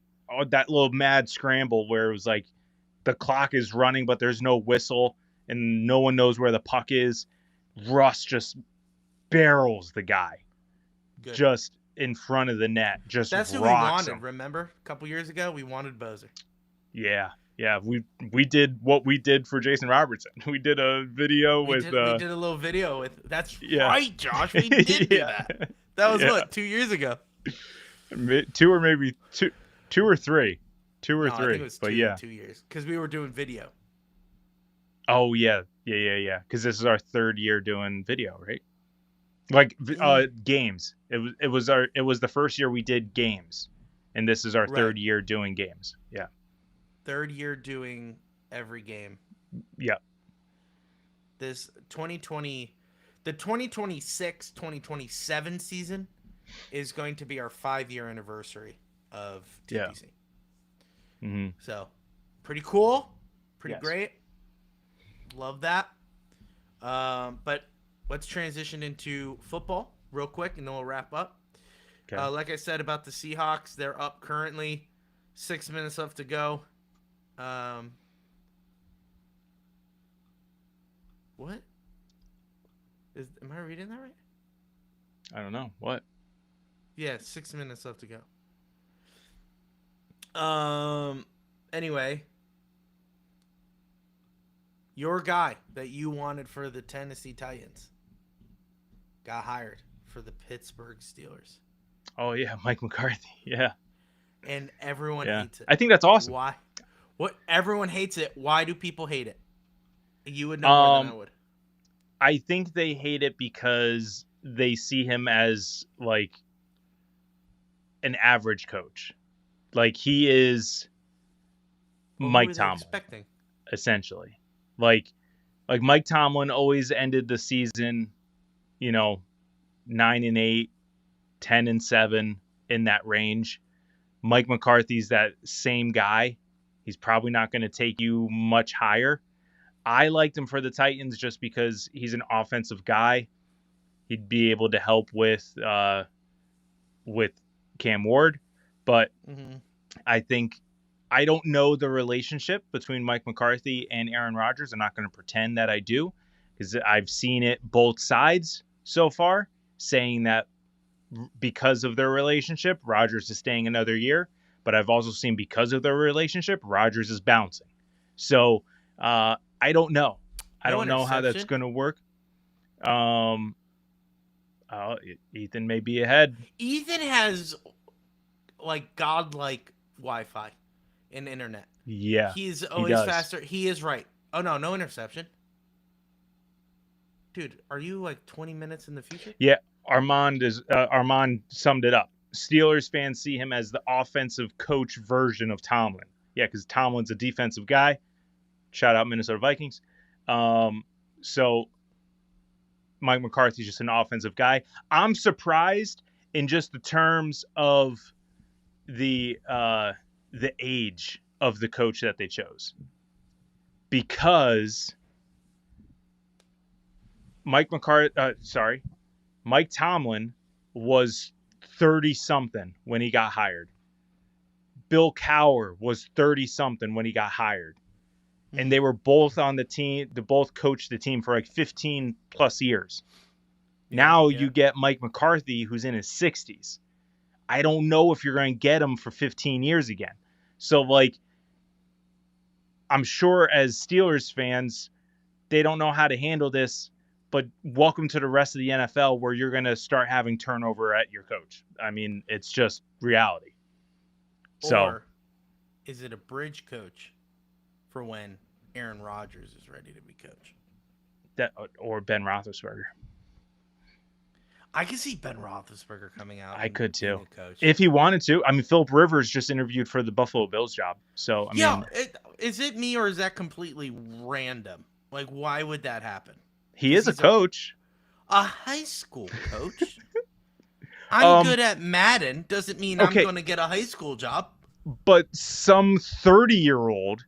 that little mad scramble where it was like the clock is running, but there's no whistle and no one knows where the puck is. Russ just barrels the guy. Good. Just in front of the net. Just that's who we rocks wanted. him. Remember, a couple years ago, we wanted Bozer. Yeah. We did what we did for Jason Robertson. We did a video We with. did a little video with. That's Yeah. right, Josh. We did do Yeah. that. That was Yeah. what, 2 years ago. Two or maybe two or three. Two or No, I three. think it was but 2 years because we were doing video. Oh yeah. Because this is our third year doing video, right? Like games. It was the first year we did games, and this is our third year doing games. Yeah. Third year doing every game. Yeah. This 2020, the 2026-2027 season is going to be our 5-year anniversary of TPC. Yeah. Mm-hmm. So, pretty cool. Pretty Yes. great. Love that. But let's transition into football real quick, and then we'll wrap up. Okay. Like I said about the Seahawks, they're up currently. 6 minutes left to go. What? Am I reading that right? I don't know what. Yeah, 6 minutes left to go. Anyway, your guy that you wanted for the Tennessee Titans got hired for the Pittsburgh Steelers. Oh yeah, Mike McCarthy. Yeah. And everyone Yeah. hates it. I think that's awesome. Why? What everyone hates it. Why do people hate it? You would know more than I would. I think they hate it because they see him as like an average coach. Like he is Well, Mike who are they Tomlin, expecting? essentially. Like Mike Tomlin always ended the season, 9-8, 10-7 in that range. Mike McCarthy's that same guy. He's probably not going to take you much higher. I liked him for the Titans just because he's an offensive guy. He'd be able to help with Cam Ward, but I don't know the relationship between Mike McCarthy and Aaron Rodgers. I'm not going to pretend that I do because I've seen it both sides so far, saying that because of their relationship, Rodgers is staying another year. But I've also seen because of their relationship, Rodgers is bouncing. So I don't know. I don't know how that's going to work. Ethan may be ahead. Ethan has like godlike Wi-Fi and internet. Yeah, he's always faster. He is right. Oh no interception. Dude, are you like 20 minutes in the future? Yeah, Armand summed it up. Steelers fans see him as the offensive coach version of Tomlin. Yeah, because Tomlin's a defensive guy. Shout out Minnesota Vikings. So Mike McCarthy's just an offensive guy. I'm surprised in just the terms of the age of the coach that they chose, because Mike Tomlin was 30-something when he got hired. Bill Cowher was 30-something when he got hired. And they were both on the team. They both coached the team for like 15 plus years. Now you get Mike McCarthy, who's in his 60s. I don't know if you're going to get him for 15 years again. So, like, I'm sure as Steelers fans, they don't know how to handle this. But welcome to the rest of the NFL, where you're going to start having turnover at your coach. I mean, it's just reality. Or is it a bridge coach for when Aaron Rodgers is ready to be coach? Or Ben Roethlisberger. I can see Ben Roethlisberger coming out. I could too, if he wanted to. I mean, Philip Rivers just interviewed for the Buffalo Bills job. So I mean, is it me or is that completely random? Like, why would that happen? He is a coach. A high school coach? I'm good at Madden. Doesn't mean I'm going to get a high school job. But some 30-year-old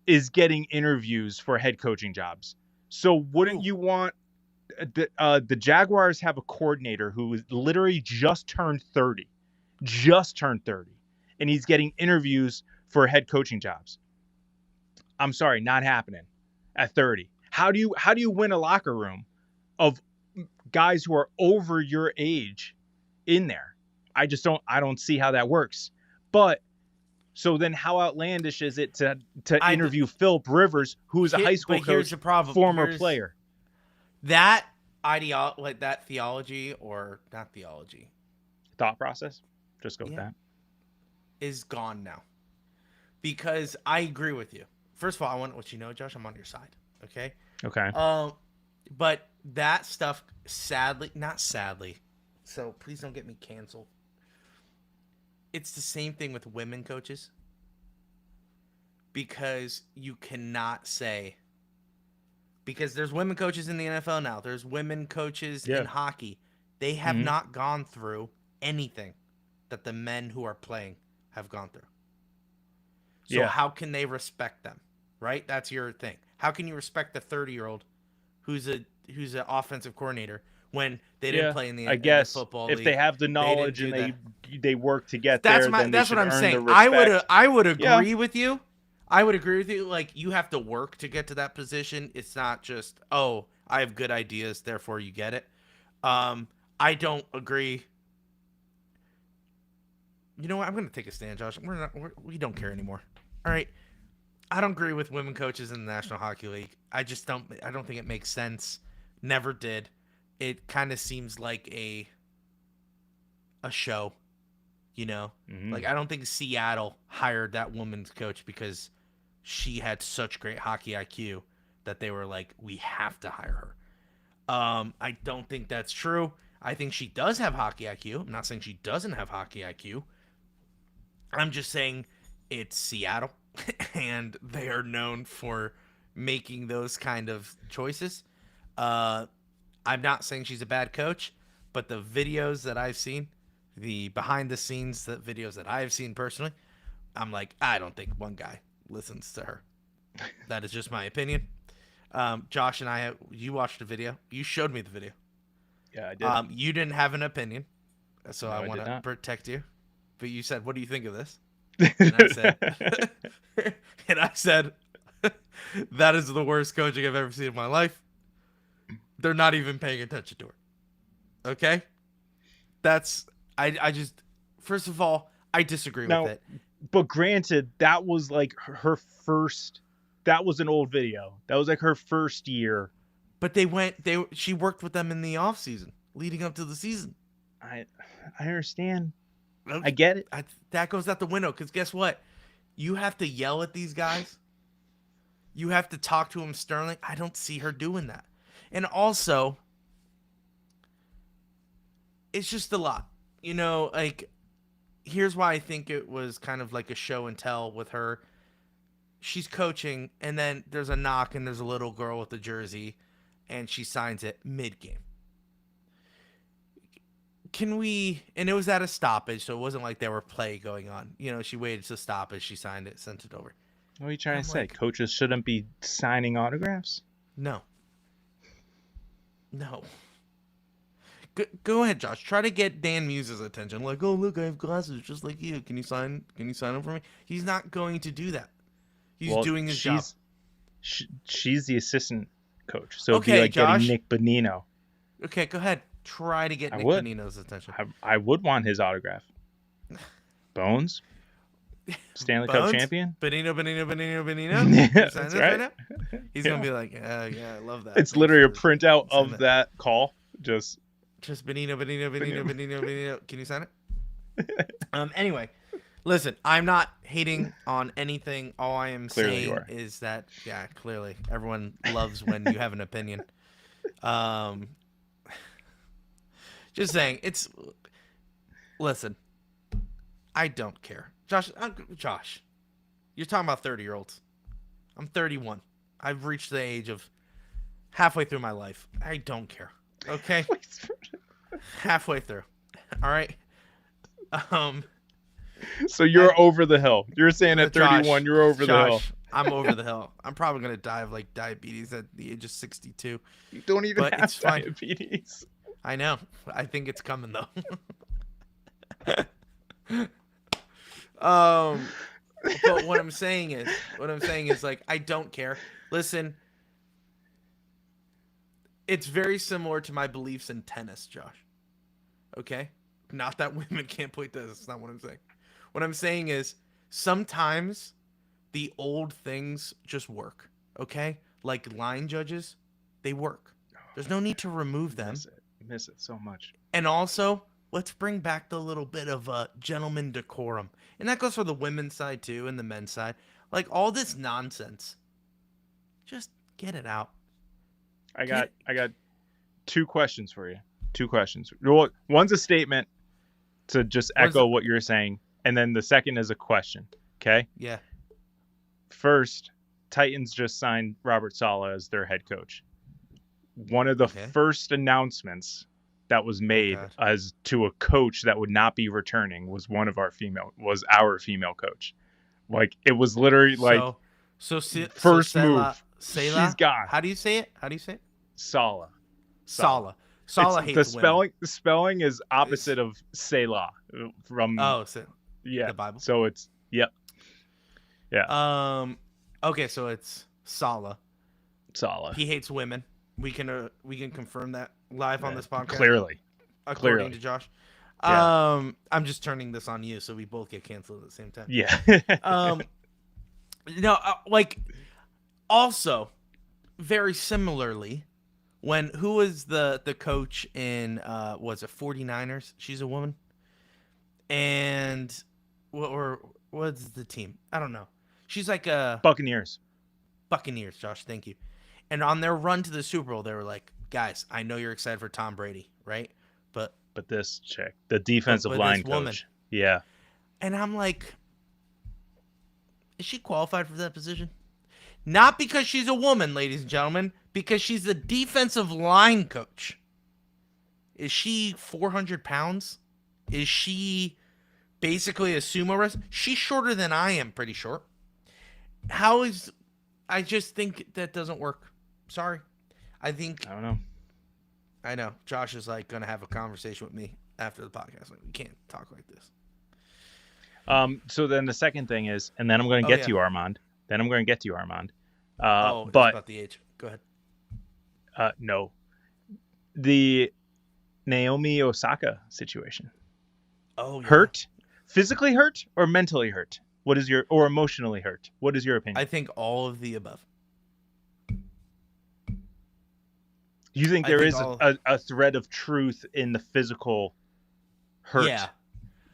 is getting interviews for head coaching jobs. So wouldn't you want the Jaguars have a coordinator who is literally just turned 30, and he's getting interviews for head coaching jobs. I'm sorry, not happening at 30. How do you win a locker room of guys who are over your age in there? I don't see how that works. But so then how outlandish is it to interview Philip Rivers, who is a high school coach, former player? That that theology, or not theology, thought process, just go with that, is gone now. Because I agree with you. First of all, I want to let you know, Josh, I'm on your side. Okay. But that stuff, not sadly, so please don't get me canceled. It's the same thing with women coaches. Because you cannot say, because there's women coaches in the NFL now. There's women coaches in hockey. They have not gone through anything that the men who are playing have gone through. So how can they respect them? Right? That's your thing. How can you respect the 30-year-old who's an offensive coordinator when they didn't play in the football league? If they have the knowledge and they work to get there, then that's what I'm saying. I would agree with you. I would agree with you. Like, you have to work to get to that position. It's not just, I have good ideas, therefore you get it. I don't agree. You know what? I'm going to take a stand, Josh. We don't care anymore. All right. I don't agree with women coaches in the National Hockey League. I don't think it makes sense. Never did. It kind of seems like a show. You know, Mhm. like I don't think Seattle hired that woman's coach because she had such great hockey IQ that they were like, we have to hire her. I don't think that's true. I think she does have hockey IQ. I'm not saying she doesn't have hockey IQ. I'm just saying it's Seattle and they are known for making those kind of choices. I'm not saying she's a bad coach, but the videos that I've seen, the behind the scenes videos that I've seen personally, I'm like, I don't think one guy listens to her. That is just my opinion. Josh and I, you watched the video. You showed me the video. Yeah, I did. You didn't have an opinion, so No, I I want did to not. protect you. But you said, "What do you think of this?" And I said, and I said, that is the worst coaching I've ever seen in my life. They're not even paying attention to her. Okay? That's I just first of all, I disagree Now, with it. But granted, that was like her first. That was an old video. That was like her first year. But she worked with them in the off season, leading up to the season. I understand. I get it. That goes out the window because guess what? You have to yell at these guys. You have to talk to them sternly. I don't see her doing that. And also, it's just a lot. You know, like, here's why I think it was kind of like a show and tell with her. She's coaching, and then there's a knock, and there's a little girl with a jersey, and she signs it mid-game. And it was at a stoppage, so it wasn't like there were play going on. You know, she waited to stoppage, she signed it, sent it over. What are you trying I'm to say? like- Coaches shouldn't be signing autographs? No. Go ahead, Josh. Try to get Dan Muse's attention. Like, oh look, I have glasses just like you. Can you sign them for me? He's not going to do that. He's doing his job. She's the assistant coach, so it'd Okay, be like Josh. getting Nick Bonino. Okay, go ahead. Try to get I Nick would. Bonino's attention. I would want his autograph. Bones, Stanley Cup Bones? champion. Bonino. Yeah, Can you sign that's this right. now? He's gonna be like, yeah, I love that. It's Thanks literally a for printout signing of that call. Just Bonino. Can you sign it? Anyway, listen, I'm not hating on anything. All I am Clearly you saying are. is that, yeah, clearly everyone loves when you have an opinion. Just saying, listen, I don't care. Josh, you're talking about 30-year-olds. I'm 31. I've reached the age of halfway through my life. I don't care. Okay? Halfway through. All right? So you're over the hill. You're saying at Josh, 31 you're over the hill. I'm over the hill. I'm probably going to die of like diabetes at the age of 62. You don't even But have it's fine. diabetes. I know. I think it's coming though. But what I'm saying is like, I don't care. Listen, it's very similar to my beliefs in tennis, Josh. Okay? Not that women can't play tennis. That's not what I'm saying. What I'm saying is sometimes the old things just work. Okay? Like line judges, they work. There's no need to remove them. Miss it so much. And also, let's bring back the little bit of gentleman decorum. And that goes for the women's side too and the men's side. Like all this nonsense. Just get it out. I got two questions for you. Two questions. Well, one's a statement to just echo what you're saying, and then the second is a question. Okay? Yeah. First, Titans just signed Robert Saleh as their head coach. One of the first announcements that was made as to a coach that would not be returning was our female coach. Like it was literally first move. She's gone. How do you say it? Saleh. Saleh hates the spelling. women. The spelling is opposite of Selah from the Bible. So it's yeah. Okay, so it's Saleh. Saleh. He hates women. We can confirm that live on this podcast. Clearly. According to Josh. Yeah. I'm just turning this on you so we both get canceled at the same time. Yeah. No, also very similarly, who was the coach in was it 49ers? She's a woman. and what's the team? I don't know. She's like a Buccaneers. Buccaneers, Josh. Thank you. And on their run to the Super Bowl, they were like, "Guys, I know you're excited for Tom Brady, right? But this chick, the defensive line this woman." coach. Yeah. And I'm like, is she qualified for that position? Not because she's a woman, ladies and gentlemen, because she's the defensive line coach. Is she 400 pounds? Is she basically a sumo wrestler? She's shorter than I am, pretty short. I just think that doesn't work. Sorry. I don't know. I know. Josh is like going to have a conversation with me after the podcast. Like, we can't talk like this. So then the second thing is, and then I'm going to get to you, Armand. It's about the age. Go ahead. No. The Naomi Osaka situation. Oh, yeah. Hurt? Physically hurt or mentally hurt? Or emotionally hurt? What is your opinion? I think all of the above. You think there is a thread of truth in the physical hurt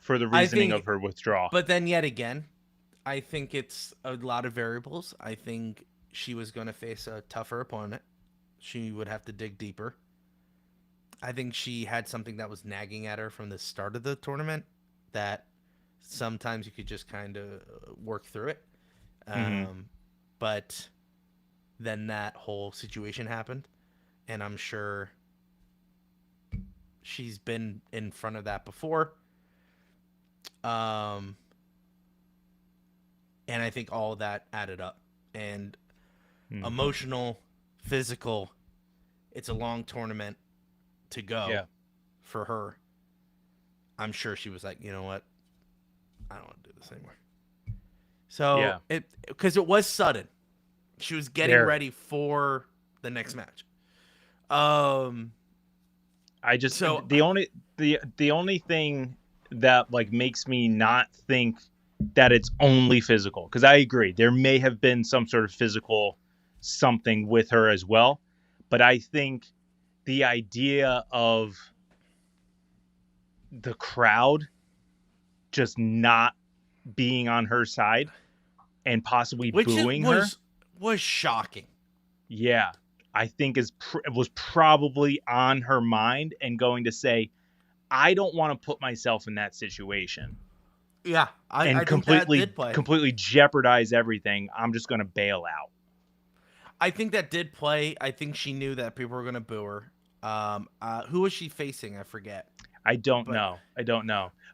for the reasoning of her withdrawal? But then yet again, I think it's a lot of variables. I think she was going to face a tougher opponent. She would have to dig deeper. I think she had something that was nagging at her from the start of the tournament that sometimes you could just kind of work through it. But then that whole situation happened. And I'm sure she's been in front of that before. And I think all of that added up. And emotional, physical, it's a long tournament to go for her. I'm sure she was like, you know what? I don't want to do this anymore. So, because it was sudden. She was getting ready for the next match. The only thing that like makes me not think that it's only physical, because I agree there may have been some sort of physical something with her as well, but I think the idea of the crowd just not being on her side and possibly booing her was shocking. Yeah. I think was probably on her mind and going to say, I don't want to put myself in that situation. Yeah, I think completely, that did play. completely jeopardize everything. I'm just going to bail out. I think that did play. I think she knew that people were going to boo her. Who was she facing? I forget. I don't know.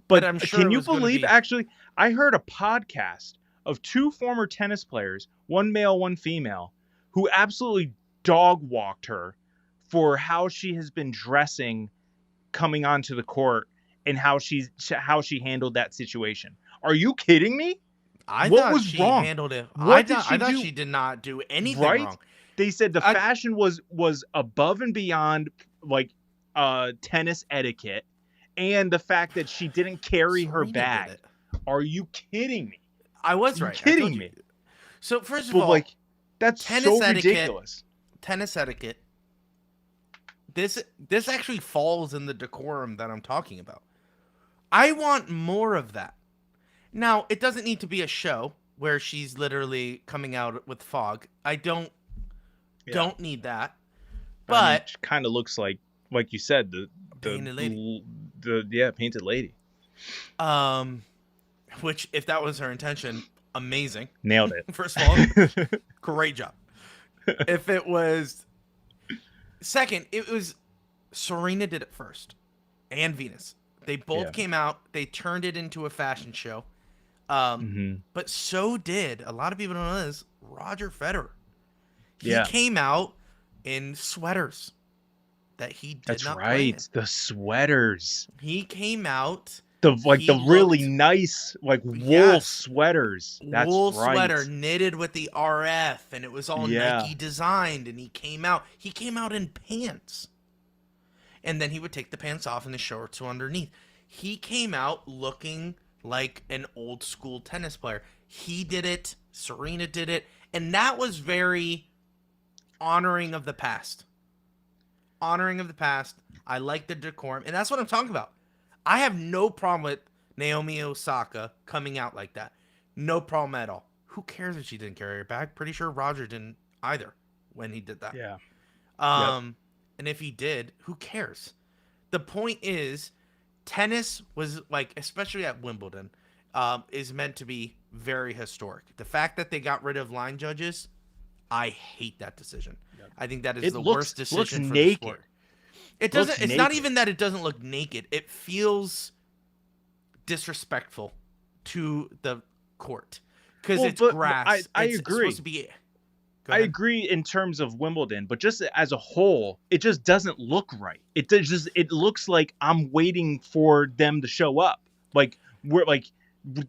But I'm sure can you believe, actually, I heard a podcast of two former tennis players, one male, one female, who absolutely dog walked her for how she has been dressing coming onto the court and how she handled that situation. Are you kidding me? I what thought was she wrong? handled it. I thought she did not do anything wrong. They said the fashion was above and beyond like tennis etiquette, and the fact that she didn't carry her bag. Are you kidding me? I was right. Kidding me? So first of all, like that's so ridiculous. Tennis etiquette. This actually falls in the decorum that I'm talking about. I want more of that. Now, it doesn't need to be a show where she's literally coming out with fog. I don't need that. But I mean, it kind of looks like you said, the painted lady. Painted lady. Which, if that was her intention, amazing. Nailed it. First of all, great job. If it was second, it was Serena did it first, and Venus. They both came out. They turned it into a fashion show. But so did, a lot of people don't know this, Roger Federer. He came out in sweaters that he did not play in. The sweaters. He came out. The really nice wool sweaters. That's wool right. Sweater knitted with the RF, and it was all Nike designed. And he came out in pants, and then he would take the pants off and the shorts were underneath. He came out looking like an old school tennis player. He did it. Serena did it, and that was very honoring of the past. Honoring of the past. I like the decorum, and that's what I'm talking about. I have no problem with Naomi Osaka coming out like that. No problem at all. Who cares if she didn't carry her bag? Pretty sure Roger didn't either when he did that. Yeah. And if he did, who cares? The point is, tennis was like, especially at Wimbledon, is meant to be very historic. The fact that they got rid of line judges, I hate that decision. Yep. I think that is It the looks- worst decision looks for the naked. sport. It Looks doesn't. It's not naked. even that it doesn't look naked. It feels disrespectful to the court because Well, it's but grass. I It's agree. supposed to be. Go I ahead. agree in terms of Wimbledon, but just as a whole, it just doesn't look right. It looks like I'm waiting for them to show up. Like we're like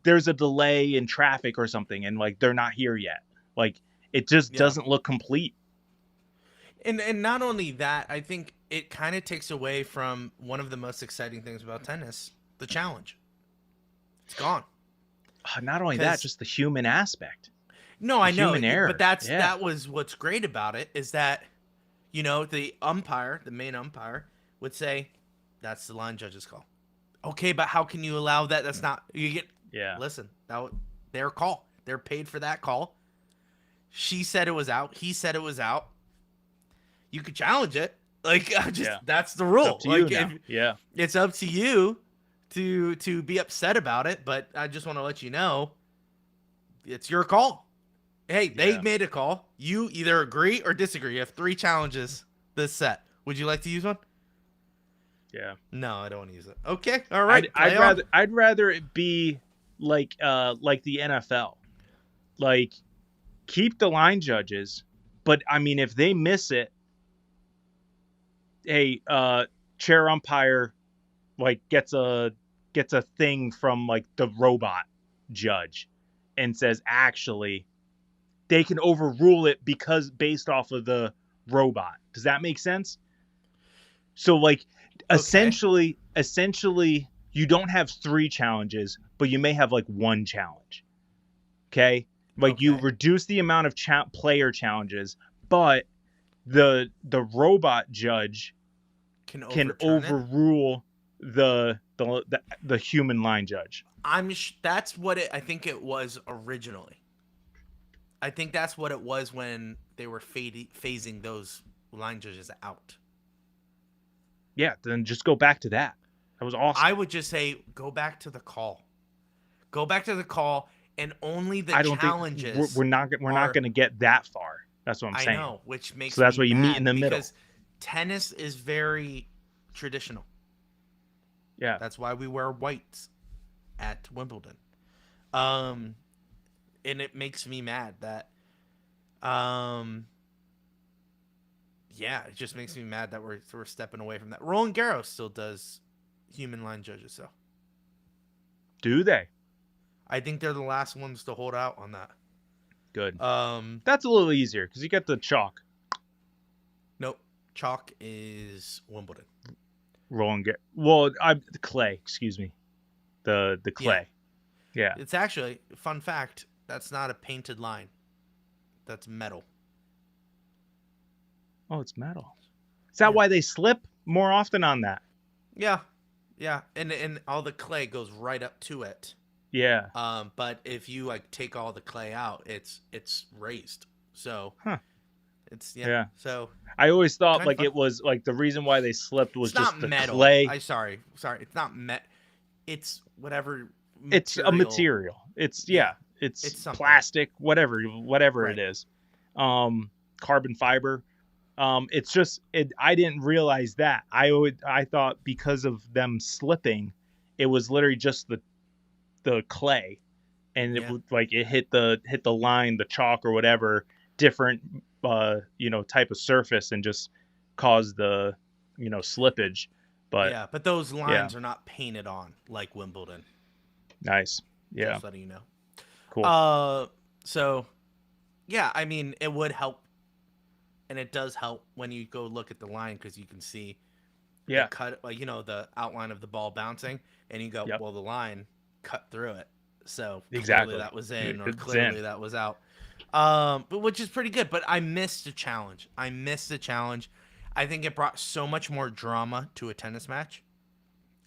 there's a delay in traffic or something, and like they're not here yet. Like it just Yeah. doesn't look complete. And not only that, I think it kind of takes away from one of the most exciting things about tennis, the challenge. It's gone. Not only that, 'Cause- just the human aspect. No, I know, human error. but Yeah. that was what's great about it is that, you know, the umpire, the main umpire, would say, "That's the line judge's call." Okay, but how can you allow that? That's not you get. Yeah. Listen, their call. They're paid for that call. She said it was out. He said it was out. You could challenge it. Like Yeah. that's the It's rule. up to you Like now. if- Yeah. it's up to you to be upset about it, but I just want to let you know it's your call. Hey, they Yeah. made a call. You either agree or disagree. You have 3 challenges this set. Would you like to use one? Yeah. No, I don't want to use it. Okay, all right. I'd rather it be like the NFL. Like keep the line judges, but I mean if they miss it, hey, chair umpire like gets a thing from like the robot judge and says actually they can overrule it because based off of the robot. Does that make sense? So like essentially you don't have 3 challenges, but you may have like 1 challenge. Okay? Like you Okay. reduce the amount of player challenges, but the robot judge can overturn it. overrule the human line judge. That's what I think it was originally. I think that's what it was when they were phasing those line judges out. Yeah, then just go back to that. That was awesome. I would just say go back to the call. Go back to the call, and only the I don't challenges. think we're not going to get that far. That's what I'm saying. I know, which makes So that's me why you meet mad in the middle. because tennis is very traditional. Yeah. That's why we wear whites at Wimbledon. And it makes me mad that yeah, it just makes me mad that we're stepping away from that. Roland Garros still does human line judges though. Do they? I think they're the last ones to hold out on that. Good. Um That's a little easier because you get the chalk. nope. Chalk is Wimbledon. The clay. Excuse me. The clay. Yeah. It's actually, fun fact, that's not a painted line. That's metal. Oh, it's metal. Is that why they slip more often on that? Yeah. Yeah. And all the clay goes right up to it. Yeah. But if you like take all the clay out, it's raised. So it's Yeah. So I always thought Kinda like fun. it was like the reason why they slipped was it's just not the metal. clay. Sorry. It's not it's whatever It's a material. It's It's something. plastic, whatever Right. it is. Carbon fiber. It's just I didn't realize that. I thought because of them slipping, it was literally just the clay, and it would like it hit the line, the chalk or whatever, different type of surface, and just caused the slippage. But but those lines are not painted on like Wimbledon. nice, yeah, Just letting you know. cool. So yeah, I mean it would help, and it does help when you go look at the line because you can see Yeah, the cut, like the outline of the ball bouncing, and you go, Yep. well, the line cut through it, so Exactly. clearly that was in, or It's clearly in. that was out. But which is pretty good. But I missed the challenge. I think it brought so much more drama to a tennis match,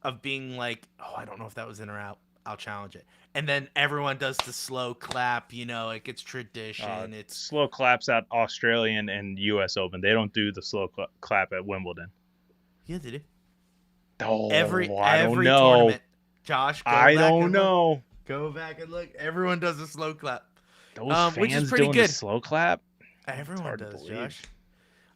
of being like, oh, I don't know if that was in or out. I'll challenge it. And then everyone does the slow clap, like it's tradition. It's slow claps at Australian and U.S. Open. They don't do the slow clap at Wimbledon. Yeah, they do. Oh, Every I don't know. tournament. Josh, I don't know. Go back and look. Everyone does a slow clap. Those fans which is pretty doing good. the slow clap. Everyone does, Josh.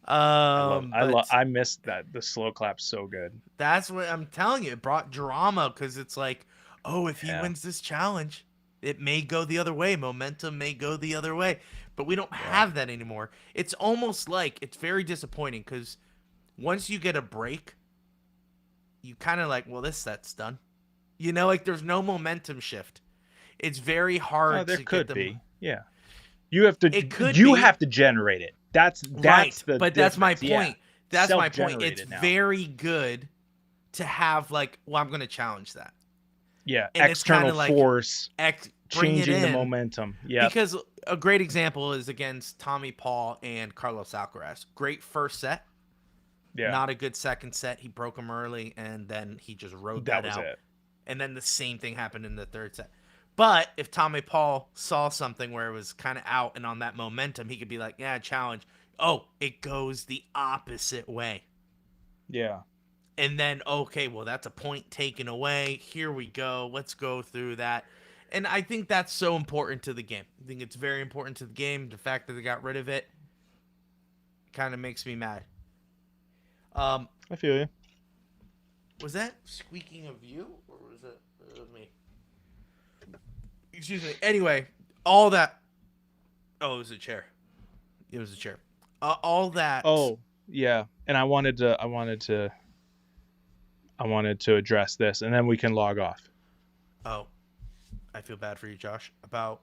I missed that. The slow clap's so good. That's what I'm telling you. It brought drama because it's like, oh, if he wins this challenge, it may go the other way. Momentum may go the other way. But we don't have that anymore. It's almost like it's very disappointing because once you get a break, you kind of like, well, this set's done. Like there's no momentum shift. It's very hard there to could get them. be. Yeah. You have to have to generate it. That's right. But that's my point. Yeah. That's my point. It's now. very good to have like, well, I'm going to challenge that. Yeah, and external force changing the momentum. Yeah. Because a great example is against Tommy Paul and Carlos Alcaraz. Great first set. Yeah. Not a good second set. He broke him early, and then he just rode that out. It. And then the same thing happened in the third set. But if Tommy Paul saw something where it was kind of out and on that momentum, he could be like, yeah, challenge. Oh, it goes the opposite way. Yeah. And then, okay, well, that's a point taken away. Here we go. Let's go through that. And I think that's so important to the game. I think it's very important to the game. The fact that they got rid of it kind of makes me mad. I feel you. Was that squeaking of you, or was it me? Excuse me. Anyway, all that. Oh, it was a chair. It was a chair. All that. Oh, yeah. And I wanted to address this, and then we can log off. Oh, I feel bad for you, Josh. About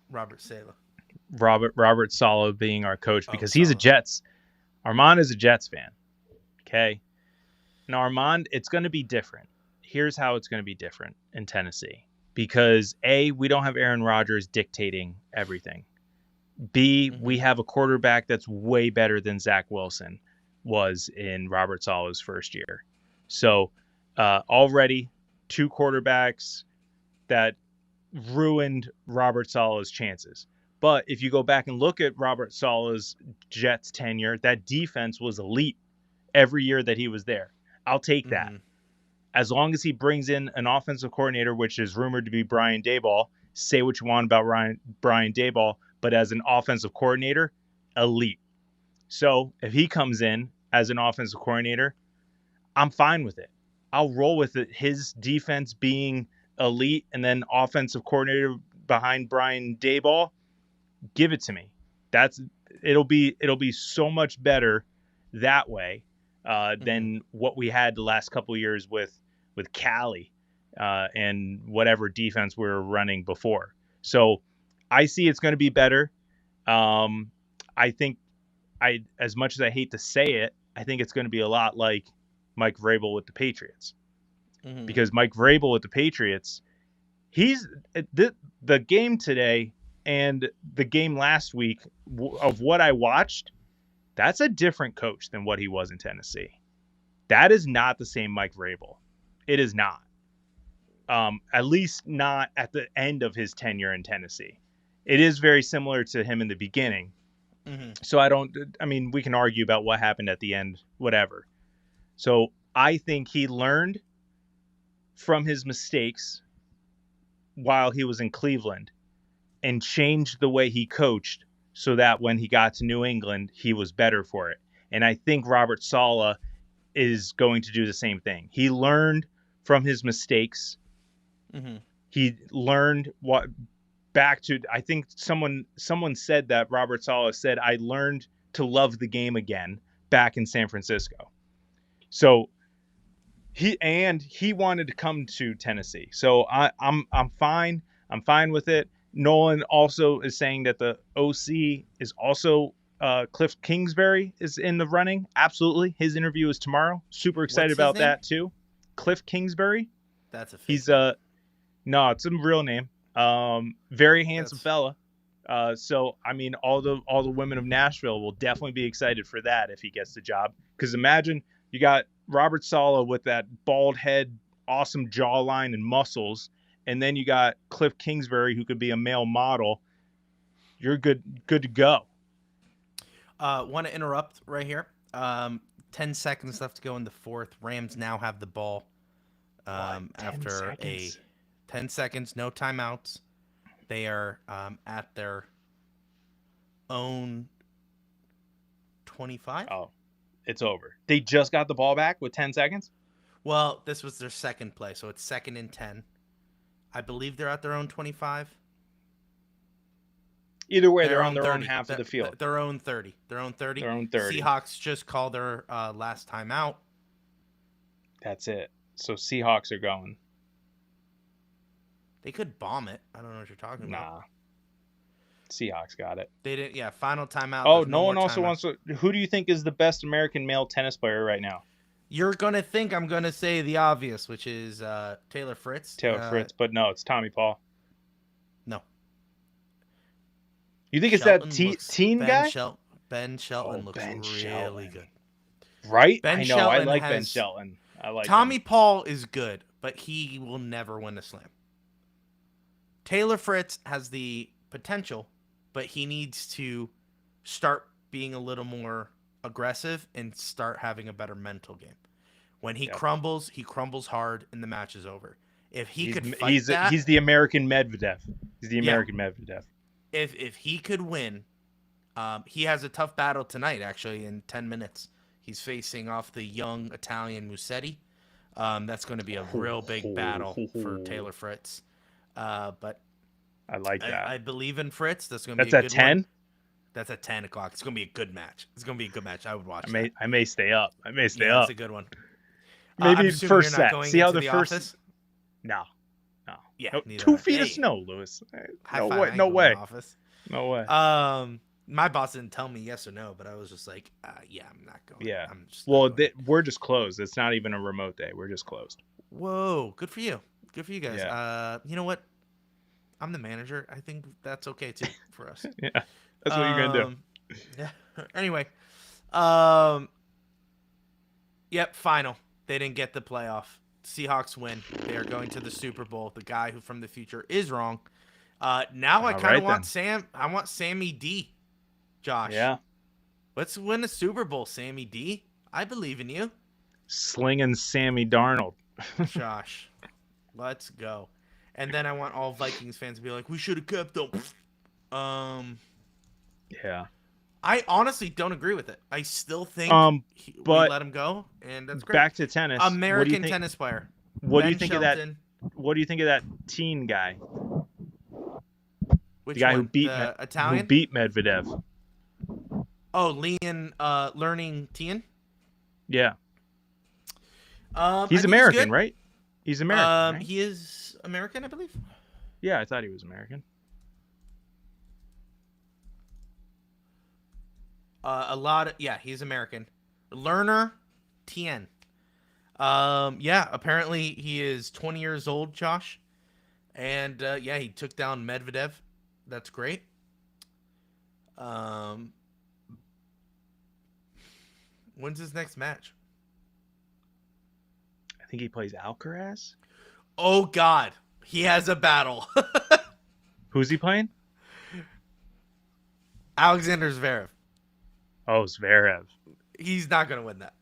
Robert Saleh. Robert Saleh being our coach because he's a Jets. Armand is a Jets fan. Okay. Now, Armand, it's going to be different. Here's how it's going to be different in Tennessee. Because A, we don't have Aaron Rodgers dictating everything. B, we have a quarterback that's way better than Zach Wilson was in Robert Saleh's first year. So already 2 quarterbacks that ruined Robert Saleh's chances. But if you go back and look at Robert Saleh's Jets tenure, that defense was elite every year that he was there. I'll take that. As long as he brings in an offensive coordinator, which is rumored to be Brian Daboll. Say what you want about Brian Daboll, but as an offensive coordinator, elite. So if he comes in as an offensive coordinator, I'm fine with it. I'll roll with it. His defense being elite and then offensive coordinator behind Brian Daboll, give it to me. It'll be so much better that way than what we had the last couple of years with Cali and whatever defense we were running before. So I see it's going to be better. I think as much as I hate to say it, I think it's going to be a lot like Mike Vrabel with the Patriots. Because Mike Vrabel with the Patriots, he's the game today and the game last week of what I watched, that's a different coach than what he was in Tennessee. That is not the same Mike Vrabel. It is not. At least not at the end of his tenure in Tennessee. It is very similar to him in the beginning. So we can argue about what happened at the end, whatever. So I think he learned from his mistakes while he was in Cleveland and changed the way he coached so that when he got to New England, he was better for it. And I think Robert Saleh is going to do the same thing. He learned from his mistakes. He learned I think someone said that Robert Saleh said, I learned to love the game again back in San Francisco. So he wanted to come to Tennessee. So I'm fine. I'm fine with it. Nolan also is saying that the OC is also Cliff Kingsbury is in the running. Absolutely. His interview is tomorrow. Super excited about that too. Cliff Kingsbury. That's a fake He's no, it's a real name. Very handsome fella. So I mean, all the women of Nashville will definitely be excited for that if he gets the job. Because imagine you got Robert Saleh with that bald head, awesome jawline and muscles, and then you got Cliff Kingsbury, who could be a male model. You're good to go. Want to interrupt right here. 10 seconds left to go in the fourth. Rams now have the ball. 10 After seconds? 10 seconds, no timeouts. They are at their own 25. Oh, it's over. They just got the ball back with 10 seconds? Well, this was their second play, so it's 2nd and 10. I believe they're at their own 25. Either way, they're on their own half of the field. Their own 30. Their own 30. Their own 30. Seahawks just called their last time out. That's it. So Seahawks are going. They could bomb it. I don't know what you're talking about. Nah. Seahawks got it. They didn't. Yeah, final timeout. Oh, There's no one more also timeout. wants to. Who do you think is the best American male tennis player right now? You're going to think I'm going to say the obvious, which is Taylor Fritz. Taylor Fritz, but no, it's Tommy Paul. No. You think it's Shelton that looks- teen Ben guy? Ben Shelton looks Ben really Shelton. good. Right? Ben I know. I Shelton like Ben has- Shelton. I like Tommy him. Paul is good, but he will never win a slam. Taylor Fritz has the potential, but he needs to start being a little more aggressive and start having a better mental game. When he Yep. crumbles, he crumbles hard and the match is over. If he could fight he's that, he's the American Medvedev. He's the Yeah. American Medvedev. if he could win, he has a tough battle tonight, actually, in 10 minutes. He's facing off the young Italian Musetti. That's going to be a real big battle for Taylor Fritz. But I like that. I believe in Fritz. That's going to be That's a at good 10. one. That's at 10 o'clock. It's going to be a good match. It's going to be a good match. I would watch that. I may stay up. I may stay Yeah, up. that's a good one. Maybe I'm assuming first you're not set. going See how into the first. office? No. Yeah, No, neither 2 am I. feet of Hey, snow, Lewis. high No five, I way. ain't No going to way. the office. No way. My boss didn't tell me yes or no, but I was just like, yeah, I'm not going. Yeah. I'm just not Well, going. we're just closed. It's not even a remote day. We're just closed. Whoa, good for you. Good for you guys. Yeah. You know what? I'm the manager. I think that's okay too for us. Yeah. That's what you're gonna do. Yeah. Anyway. Yep. Final. They didn't get the playoff. Seahawks win. They are going to the Super Bowl. The guy who from the future is wrong. Now I All kind of right, want I want Sammy D. Josh. Yeah. Let's win the Super Bowl, Sammy D. I believe in you, Slinging Sammy Darnold. Josh. Let's go. And then I want all Vikings fans to be like, we should have kept them. Yeah. I honestly don't agree with it. I still think we but let him go, and that's great. back to tennis. What do you American think- tennis player. What do you Ben think of that? Shelton. What do you think of that teen guy? Which The guy one? who beat the Italian? Who beat Medvedev? Oh, Leon Learning Tien. Yeah. I He's think American, good. right? He's American. Right? He is American, I believe. Yeah, I thought he was American. He's American. Learner Tien. Apparently he is 20 years old, Josh. And he took down Medvedev. That's great. When's his next match? I think he plays Alcaraz. Oh God, he has a battle. Who's he playing? Alexander Zverev. Oh, Zverev. He's not gonna win that.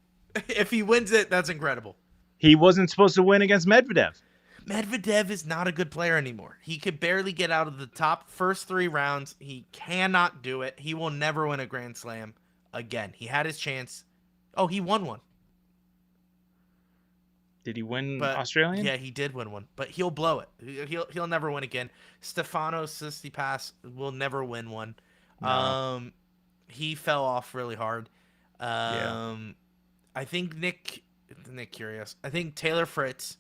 If he wins it, that's incredible. He wasn't supposed to win against Medvedev. Medvedev is not a good player anymore. He could barely get out of the top first 3 rounds. He cannot do it. He will never win a Grand Slam again. He had his chance. Oh, he won one. Did he win But Australian? yeah, he did win one, but he'll blow it. He'll never win again. Stefanos Tsitsipas will never win one. No. He fell off really hard. Yeah. I think Nick Kyrgios. I think Taylor Fritz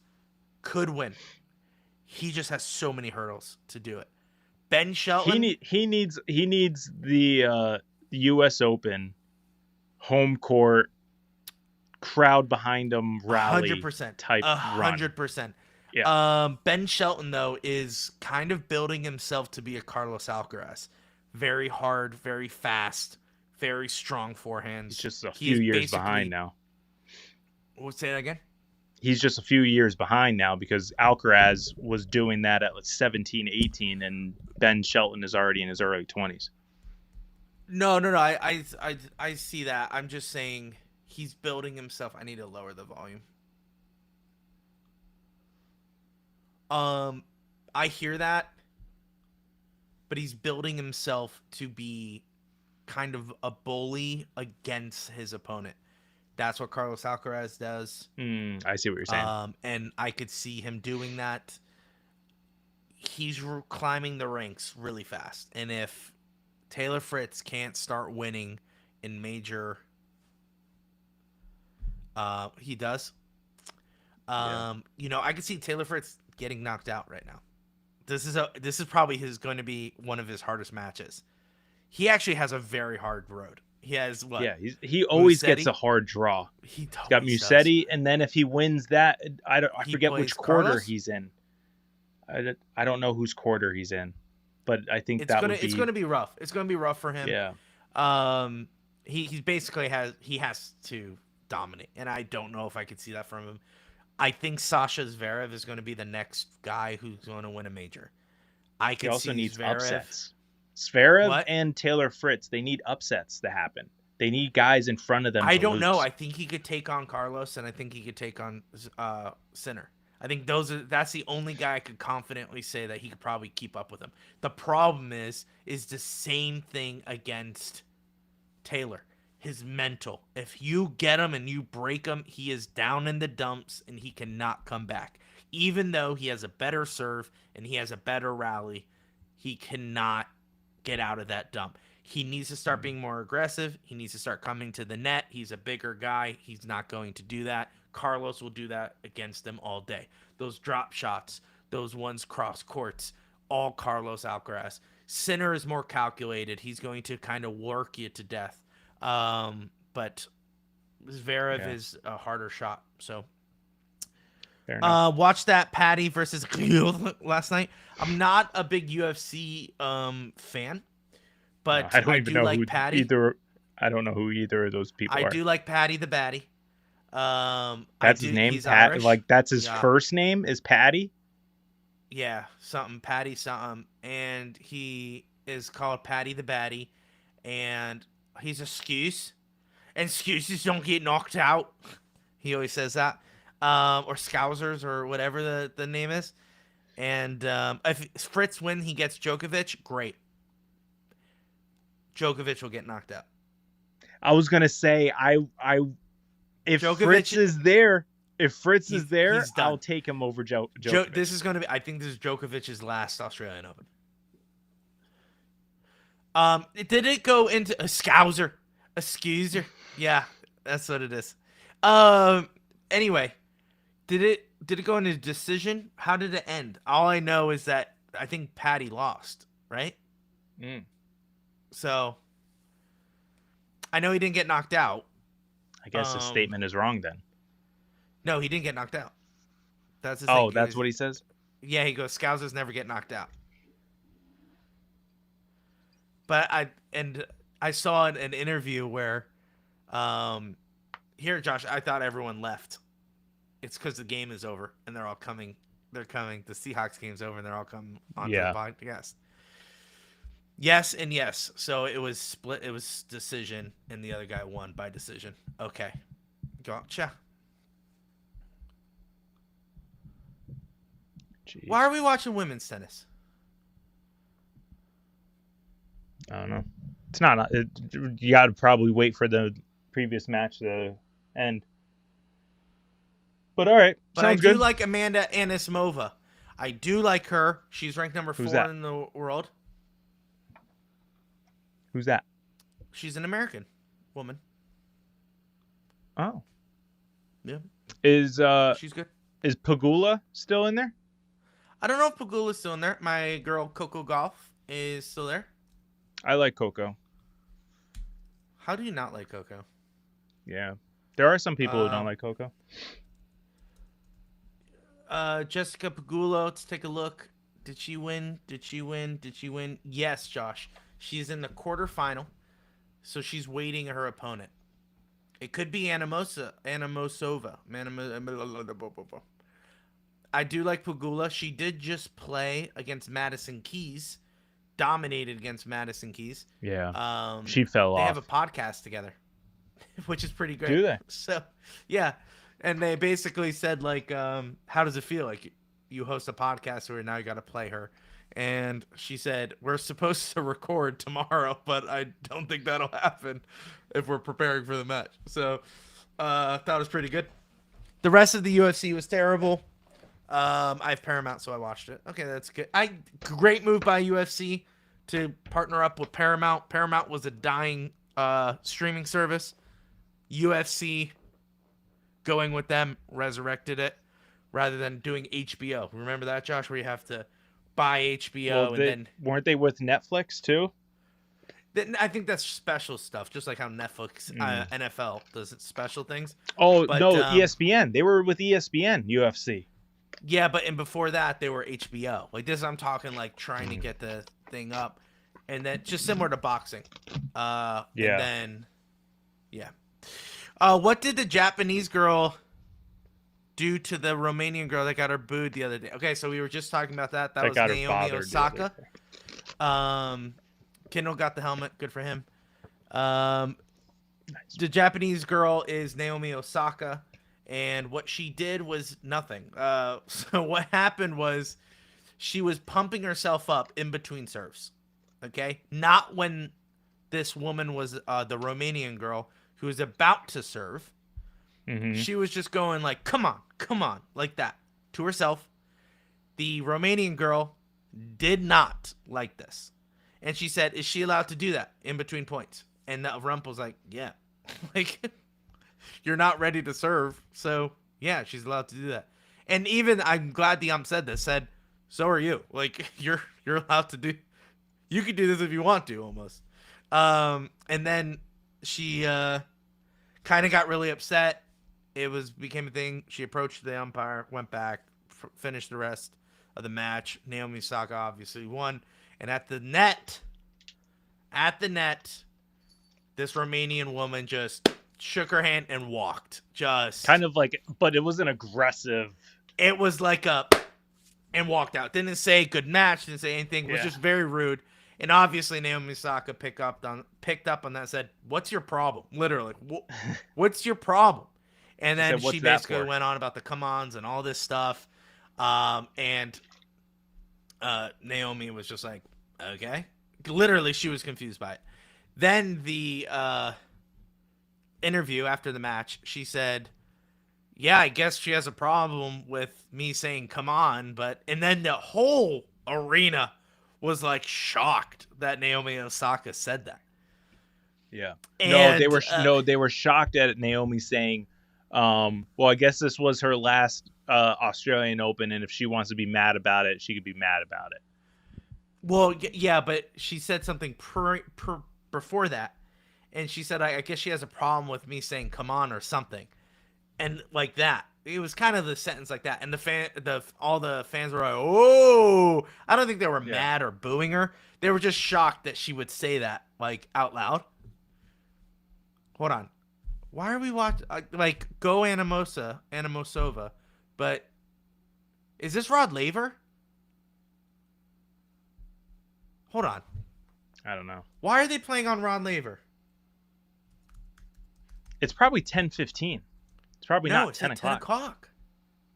could win. He just has so many hurdles to do it. Ben Shelton. He needs the U.S. Open home court crowd behind him rally 100% type run. 100%. Yeah. Ben Shelton though is kind of building himself to be a Carlos Alcaraz. Very hard, very fast, very strong forehands. He's just a He few is years basically- behind now. Say that again. he's just a few years behind now because Alcaraz was doing that at like 17, 18, and Ben Shelton is already in his early 20s. No. I see that. I'm just saying he's building himself. I need to lower the volume. I hear that, but he's building himself to be kind of a bully against his opponent. That's what Carlos Alcaraz does. I see what you're saying. And I could see him doing that. He's climbing the ranks really fast. And if Taylor Fritz can't start winning in major, he does. You know, I could see Taylor Fritz getting knocked out right now. This is probably going to be one of his hardest matches. He actually has a very hard road. He has what? Yeah, he always Musetti? Gets a hard draw. He's got Musetti, and then if he wins that, I forget which quarter Carlos? he's in. I don't know whose quarter he's in, but I think it's gonna be rough. It's gonna be rough for him. Yeah. He basically has to dominate, and I don't know if I could see that from him. I think Sasha Zverev is going to be the next guy who's going to win a major. I could He also see needs Zverev. upsets. Zverev What? and Taylor Fritz, they need upsets to happen. They need guys in front of them. I to don't know. lose. I think he could take on Carlos, and I think he could take on Sinner. I think that's the only guy I could confidently say that he could probably keep up with him. The problem is the same thing against Taylor. His mental. If you get him and you break him, he is down in the dumps and he cannot come back. Even though he has a better serve and he has a better rally, he cannot get out of that dump. He needs to start being more aggressive. He needs to start coming to the net. He's a bigger guy. He's not going to do that. Carlos will do that against them all day. Those drop shots, those ones cross courts, all Carlos Alcaraz. Sinner is more calculated. He's going to kind of work you to death. But Zverev is a harder shot. So watch that Patty versus Gil last night. I'm not a big UFC fan, but I don't even know like who Patty. I don't know who either of those people are. I do like Patty the Batty. That's his name. He's Pat, Irish. like that's his first name is Patty. Yeah, something Patty something, and he is called Patty the Batty, and he's a Scouse, and Scouses don't get knocked out. He always says that, or Scousers or whatever the name is. And if Fritz wins, he gets Djokovic. Great. Djokovic will get knocked out. I was gonna say if Djokovic, Fritz is there, he's done. I'll take him over Djokovic. This is gonna be. I think this is Djokovic's last Australian Open. Did it go into a Scouser? A Scuser? Yeah, that's what it is. Anyway, did it go into decision? How did it end? All I know is that I think Patty lost, right? So I know he didn't get knocked out. I guess his statement is wrong then. No, he didn't get knocked out. That's his Oh, thing. that's what he says? Yeah, he goes, Scousers never get knocked out. But I saw an interview where here, Josh, I thought everyone left. It's because the game is over and they're all coming. They're coming. The Seahawks game's over and they're all coming onto the podcast. Yes and yes. So it was split. It was decision, and the other guy won by decision. Okay. Gotcha. Jeez. Why are we watching women's tennis? I don't know. It's not. You got to probably wait for the previous match to end. But all right, But sounds I good. do like Amanda Anisimova. I do like her. She's ranked number 4 that? in the world. Who's that? She's an American woman. Oh, Yeah, is she's good. is Pagula still in there? I don't know if Pagula's still in there. My girl Coco Golf is still there. I like Coco. How do you not like Coco? Yeah, there are some people who don't like Coco. Jessica Pagula, let's take a look. Did she win? Did she win? Did she win? Yes, Josh. She's in the quarterfinal, so she's waiting her opponent. It could be Anamosova. I do like Pagula. She did just play against Madison Keys, dominated against Madison Keys. Yeah. She fell They off. have a podcast together, which is pretty great. Do they? So, yeah. And they basically said, like, how does it feel? Like, you host a podcast where now you got to play her. And she said, we're supposed to record tomorrow, but I don't think that'll happen if we're preparing for the match. So, I thought it was pretty good. The rest of the UFC was terrible. I have Paramount, so I watched it. Okay, that's good. Great move by UFC to partner up with Paramount. Paramount was a dying streaming service. UFC going with them resurrected it rather than doing HBO. Remember that, Josh, where you have to buy HBO and then weren't they with Netflix too? I think that's special stuff, just like how Netflix, NFL does its special things. Oh, but, no, ESPN. They were with ESPN, UFC. Yeah, but and before that, they were HBO. Like this, I'm talking like trying to get the thing up, and then just similar to boxing. Yeah. And then, yeah. What did the Japanese girl do to the Romanian girl that got her booed the other day? Okay, so we were just talking about that. That was Naomi Osaka. Kendall got the helmet. Good for him. Nice. The Japanese girl is Naomi Osaka. And what she did was nothing. So what happened was she was pumping herself up in between serves. Okay? Not when this woman was the Romanian girl who was about to serve. Mm-hmm. She was just going like, come on, like that to herself. The Romanian girl did not like this. And she said, is she allowed to do that in between points? And the rump was like, yeah. Like... You're not ready to serve, so yeah, she's allowed to do that. And even I'm glad the said this. Said, so are you. Like you're allowed to do. You can do this if you want to, almost. And then she kind of got really upset. It became a thing. She approached the umpire, went back, finished the rest of the match. Naomi Osaka obviously won, and at the net, this Romanian woman just shook her hand and walked. Just kind of like, but it wasn't aggressive. It was like and walked out. Didn't say good match. Didn't say anything. It was just very rude. And obviously Naomi Osaka picked up on that and said, what's your problem? Literally, what's your problem? And then she basically went on about the come-ons and all this stuff. And Naomi was just like, okay. Literally, she was confused by it. Then the interview after the match, she said, yeah, I guess she has a problem with me saying come on, and then the whole arena was like shocked that Naomi Osaka said that. Yeah. And, they were shocked at Naomi saying, well, I guess this was her last Australian Open, and if she wants to be mad about it, she could be mad about it. Well, yeah, but she said something before that. And she said, I guess she has a problem with me saying come on or something. And like that. It was kind of the sentence like that. And all the fans were like, oh. I don't think they were mad or booing her. They were just shocked that she would say that, like, out loud. Hold on. Why are we watching? Like, go Anamosova. But is this Rod Laver? Hold on. I don't know. Why are they playing on Rod Laver? It's probably 10:15. It's probably not 10 o'clock. 10 o'clock.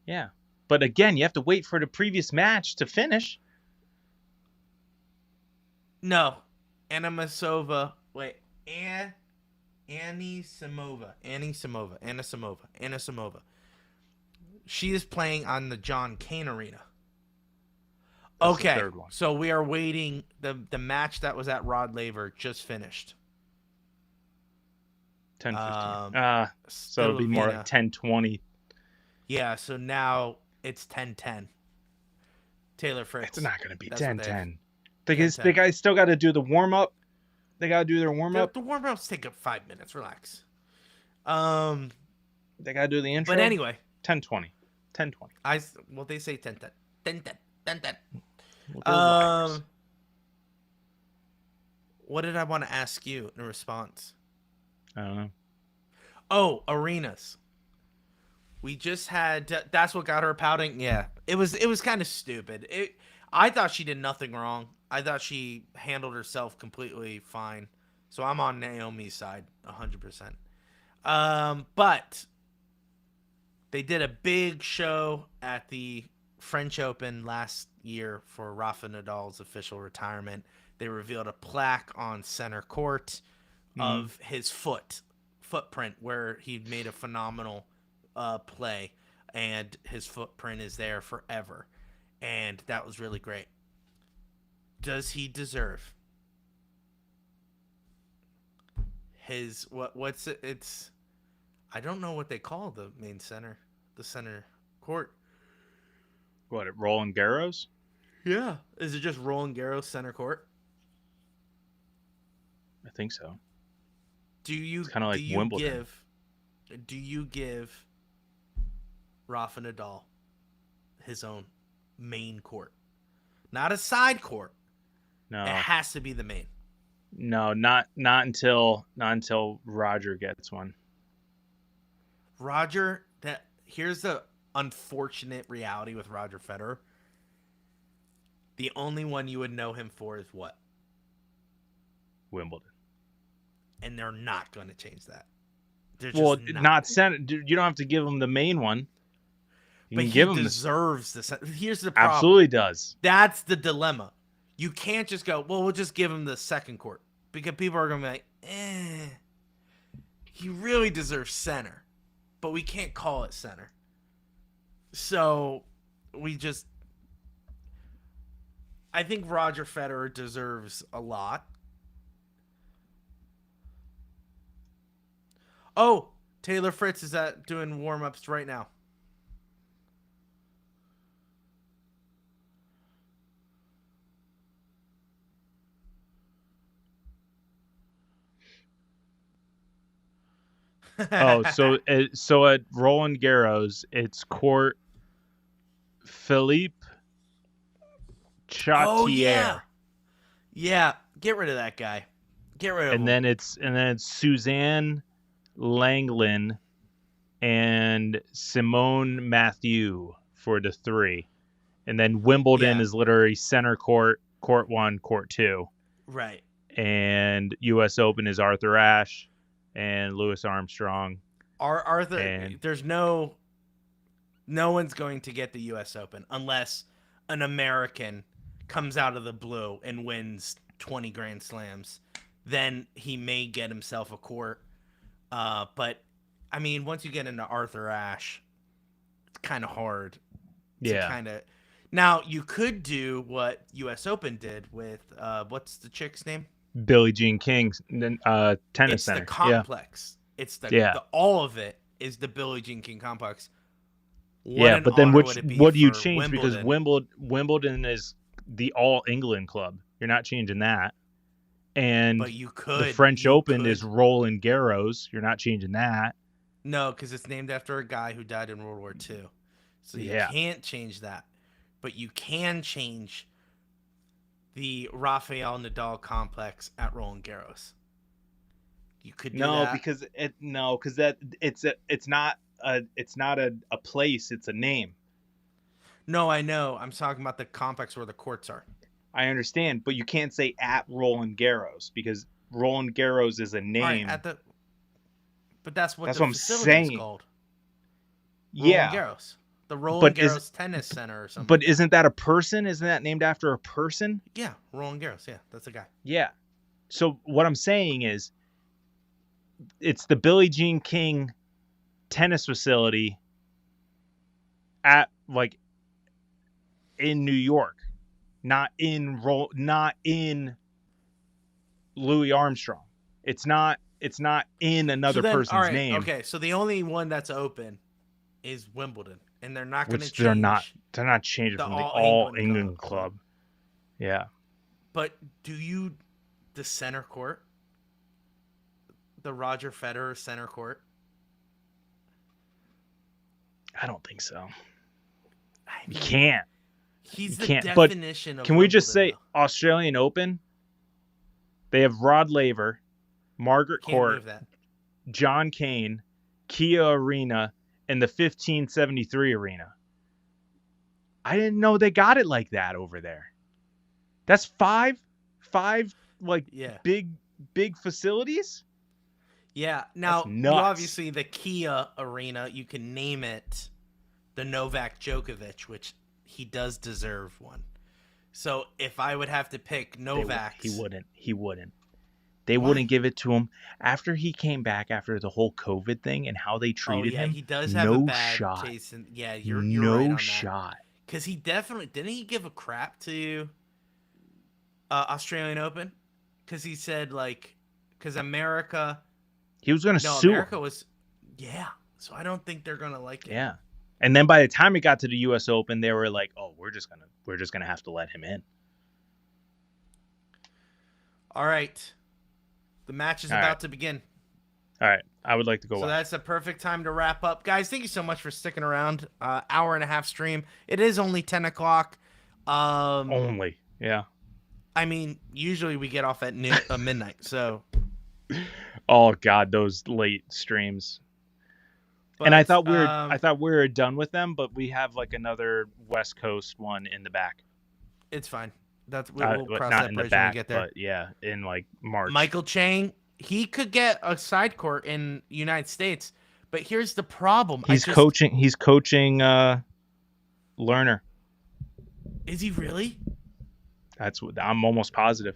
Yeah. But again, you have to wait for the previous match to finish. No. Anamosova. Wait. Anna Samova. She is playing on the John Cain Arena. That's okay. The third one. So we are waiting. The match that was at Rod Laver just finished. 10:15. So it'll be more like 10:20. Yeah, so now it's 10:10. Taylor Fritz. It's not going to be 10:10. The guys still got to do the warm up. They got to do their warm up. The warm ups take up 5 minutes. Relax. They got to do the intro. But anyway, 10:20. 10:20. Well, they say 10:10. 10:10. What did I want to ask you in response? I don't know. Oh, arenas. We just had. That's what got her pouting. Yeah, it was kind of stupid. I thought she did nothing wrong. I thought she handled herself completely fine. So I'm on Naomi's side, 100%. But they did a big show at the French Open last year for Rafa Nadal's official retirement. They revealed a plaque on center court of his footprint where he made a phenomenal play, and his footprint is there forever, and that was really great. Does he deserve his what's it? It's I don't know what they call the main center, the center court. What, at Roland Garros? Yeah, is it just Roland Garros center court? I think so. Do you kind of like Wimbledon. Do you give Rafa Nadal his own main court, not a side court? No, it has to be the main. No, not until Roger gets one. Roger, here's the unfortunate reality with Roger Federer. The only one you would know him for is what? Wimbledon. And they're not going to change that. Well, not center. You don't have to give him the main one. But he deserves the center. Here's the problem. Absolutely does. That's the dilemma. You can't just go, well, we'll just give him the second court. Because people are going to be like, he really deserves center. But we can't call it center. So, I think Roger Federer deserves a lot. Oh, Taylor Fritz is doing warm-ups right now. So at Roland Garros, it's court Philippe Chautier. Oh yeah, get rid of that guy. Get rid of him. And then it's Suzanne Langlin and Simone Mathieu for the 3. And then Wimbledon is literally center court, court 1, court 2. Right. And US Open is Arthur Ashe and Louis Armstrong. There's no one's going to get the US Open unless an American comes out of the blue and wins 20 Grand Slams. Then he may get himself a court. But I mean, once you get into Arthur Ashe, it's kind of hard. Now you could do what US Open did with what's the chick's name? Billie Jean King, tennis it's center. The complex. Yeah. It's the all of it is the Billie Jean King complex. But then what do you change? Wimbledon? Because Wimbledon is the All England club. You're not changing that. And but you could. The French Open is Roland Garros. You're not changing that. No, because it's named after a guy who died in World War II. So you can't change that. But you can change the Rafael Nadal complex at Roland Garros. You could do that. Because it's not a place, it's a name. No, I know. I'm talking about the complex where the courts are. I understand, but you can't say at Roland Garros because Roland Garros is a name. Right, but that's what I'm saying. Called. Roland Garros. The Roland Garros Tennis Center or something. But isn't that a person? Isn't that named after a person? Yeah, Roland Garros. Yeah, that's a guy. Yeah. So what I'm saying is it's the Billie Jean King tennis facility in New York, not in Louis Armstrong. It's not in another person's name. Okay, so the only one that's open is Wimbledon, and they're not going to change. They're not changing from the All England Club. Yeah. But the center court, the Roger Federer center court? I don't think so. You can't. He's the definition of. Can we just say Australian Open? They have Rod Laver, Margaret Court, John Cain, Kia Arena, and the 1573 Arena. I didn't know they got it like that over there. That's five like Yeah. big facilities. Yeah. Now, you nuts. obviously, the Kia Arena, you can name it the Novak Djokovic, which he does deserve one. So if I would have to pick Novak, He wouldn't. They Why? wouldn't give it to him after he came back after the whole COVID thing and how they treated him. He does have a no bad shot. taste. Yeah, you're no right on that. shot. Because he definitely didn't he give a crap to Australian Open? Because he said because America. He was gonna No, sue. America was. Yeah, so I don't think they're gonna like it. Yeah, and then by the time it got to the U.S. Open, they were like, "Oh, we're just gonna have to let him in." All right, the match is All about right. to begin. All right, I would like to go. So watch. that's a perfect time to wrap up, guys. Thank you so much for sticking around. Hour and a half stream. It is only 10 o'clock. Only, yeah. I mean, usually we get off at midnight. So. Oh God, those late streams. But, and I thought we were done with them, but we have like another West Coast one in the back. It's fine. We'll cross not that in bridge the back, when we get there. but yeah, in like March. Michael Chang, he could get a side court in United States, but here's the problem. He's coaching. He's coaching Lerner. Is he really? That's what I'm almost positive.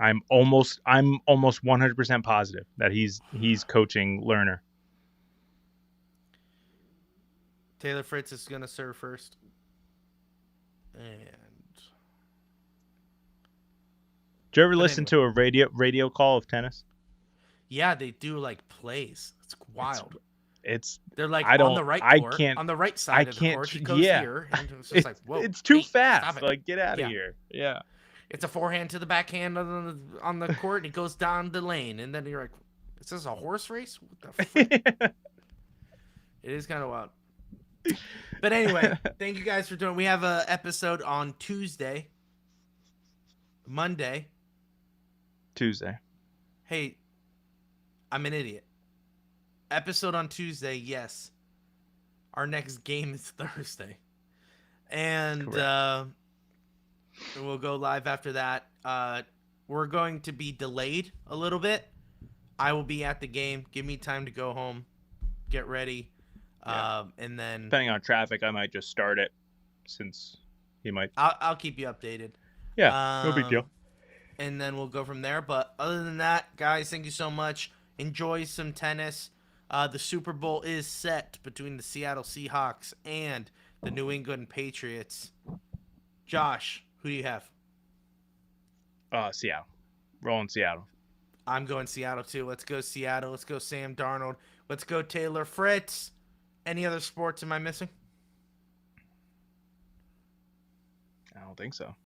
I'm almost 100% positive that he's coaching Lerner. Taylor Fritz is gonna serve first, and Did you ever listen to a radio call of tennis? yeah, they do like plays. It's wild. I They're like don't- on the right I court, can't- on the right I side of the can't- court. He goes yeah. here, and it's just like whoa, It's too hey, stop fast. it. Like get out of Yeah. here. Yeah. It's a forehand to the backhand on the court, and it goes down the lane, and then you're like, "Is this a horse race? What the frick?" It is kind of wild. But anyway, thank you guys for doing. We have a episode on Tuesday, Monday. Tuesday. Hey, I'm an idiot. Episode on Tuesday, yes. Our next game is Thursday, and we'll go live after that. We're going to be delayed a little bit. I will be at the game. Give me time to go home, get ready, and then Depending on traffic, I might just start it, since he might. I'll keep you updated. Yeah, no big deal. And then we'll go from there. But other than that, guys, thank you so much. Enjoy some tennis. The Super Bowl is set between the Seattle Seahawks and the New England Patriots. Josh, who do you have? Seattle. Rolling Seattle. I'm going Seattle too. Let's go Seattle. Let's go Sam Darnold. Let's go Taylor Fritz. Any other sports am I missing? I don't think so.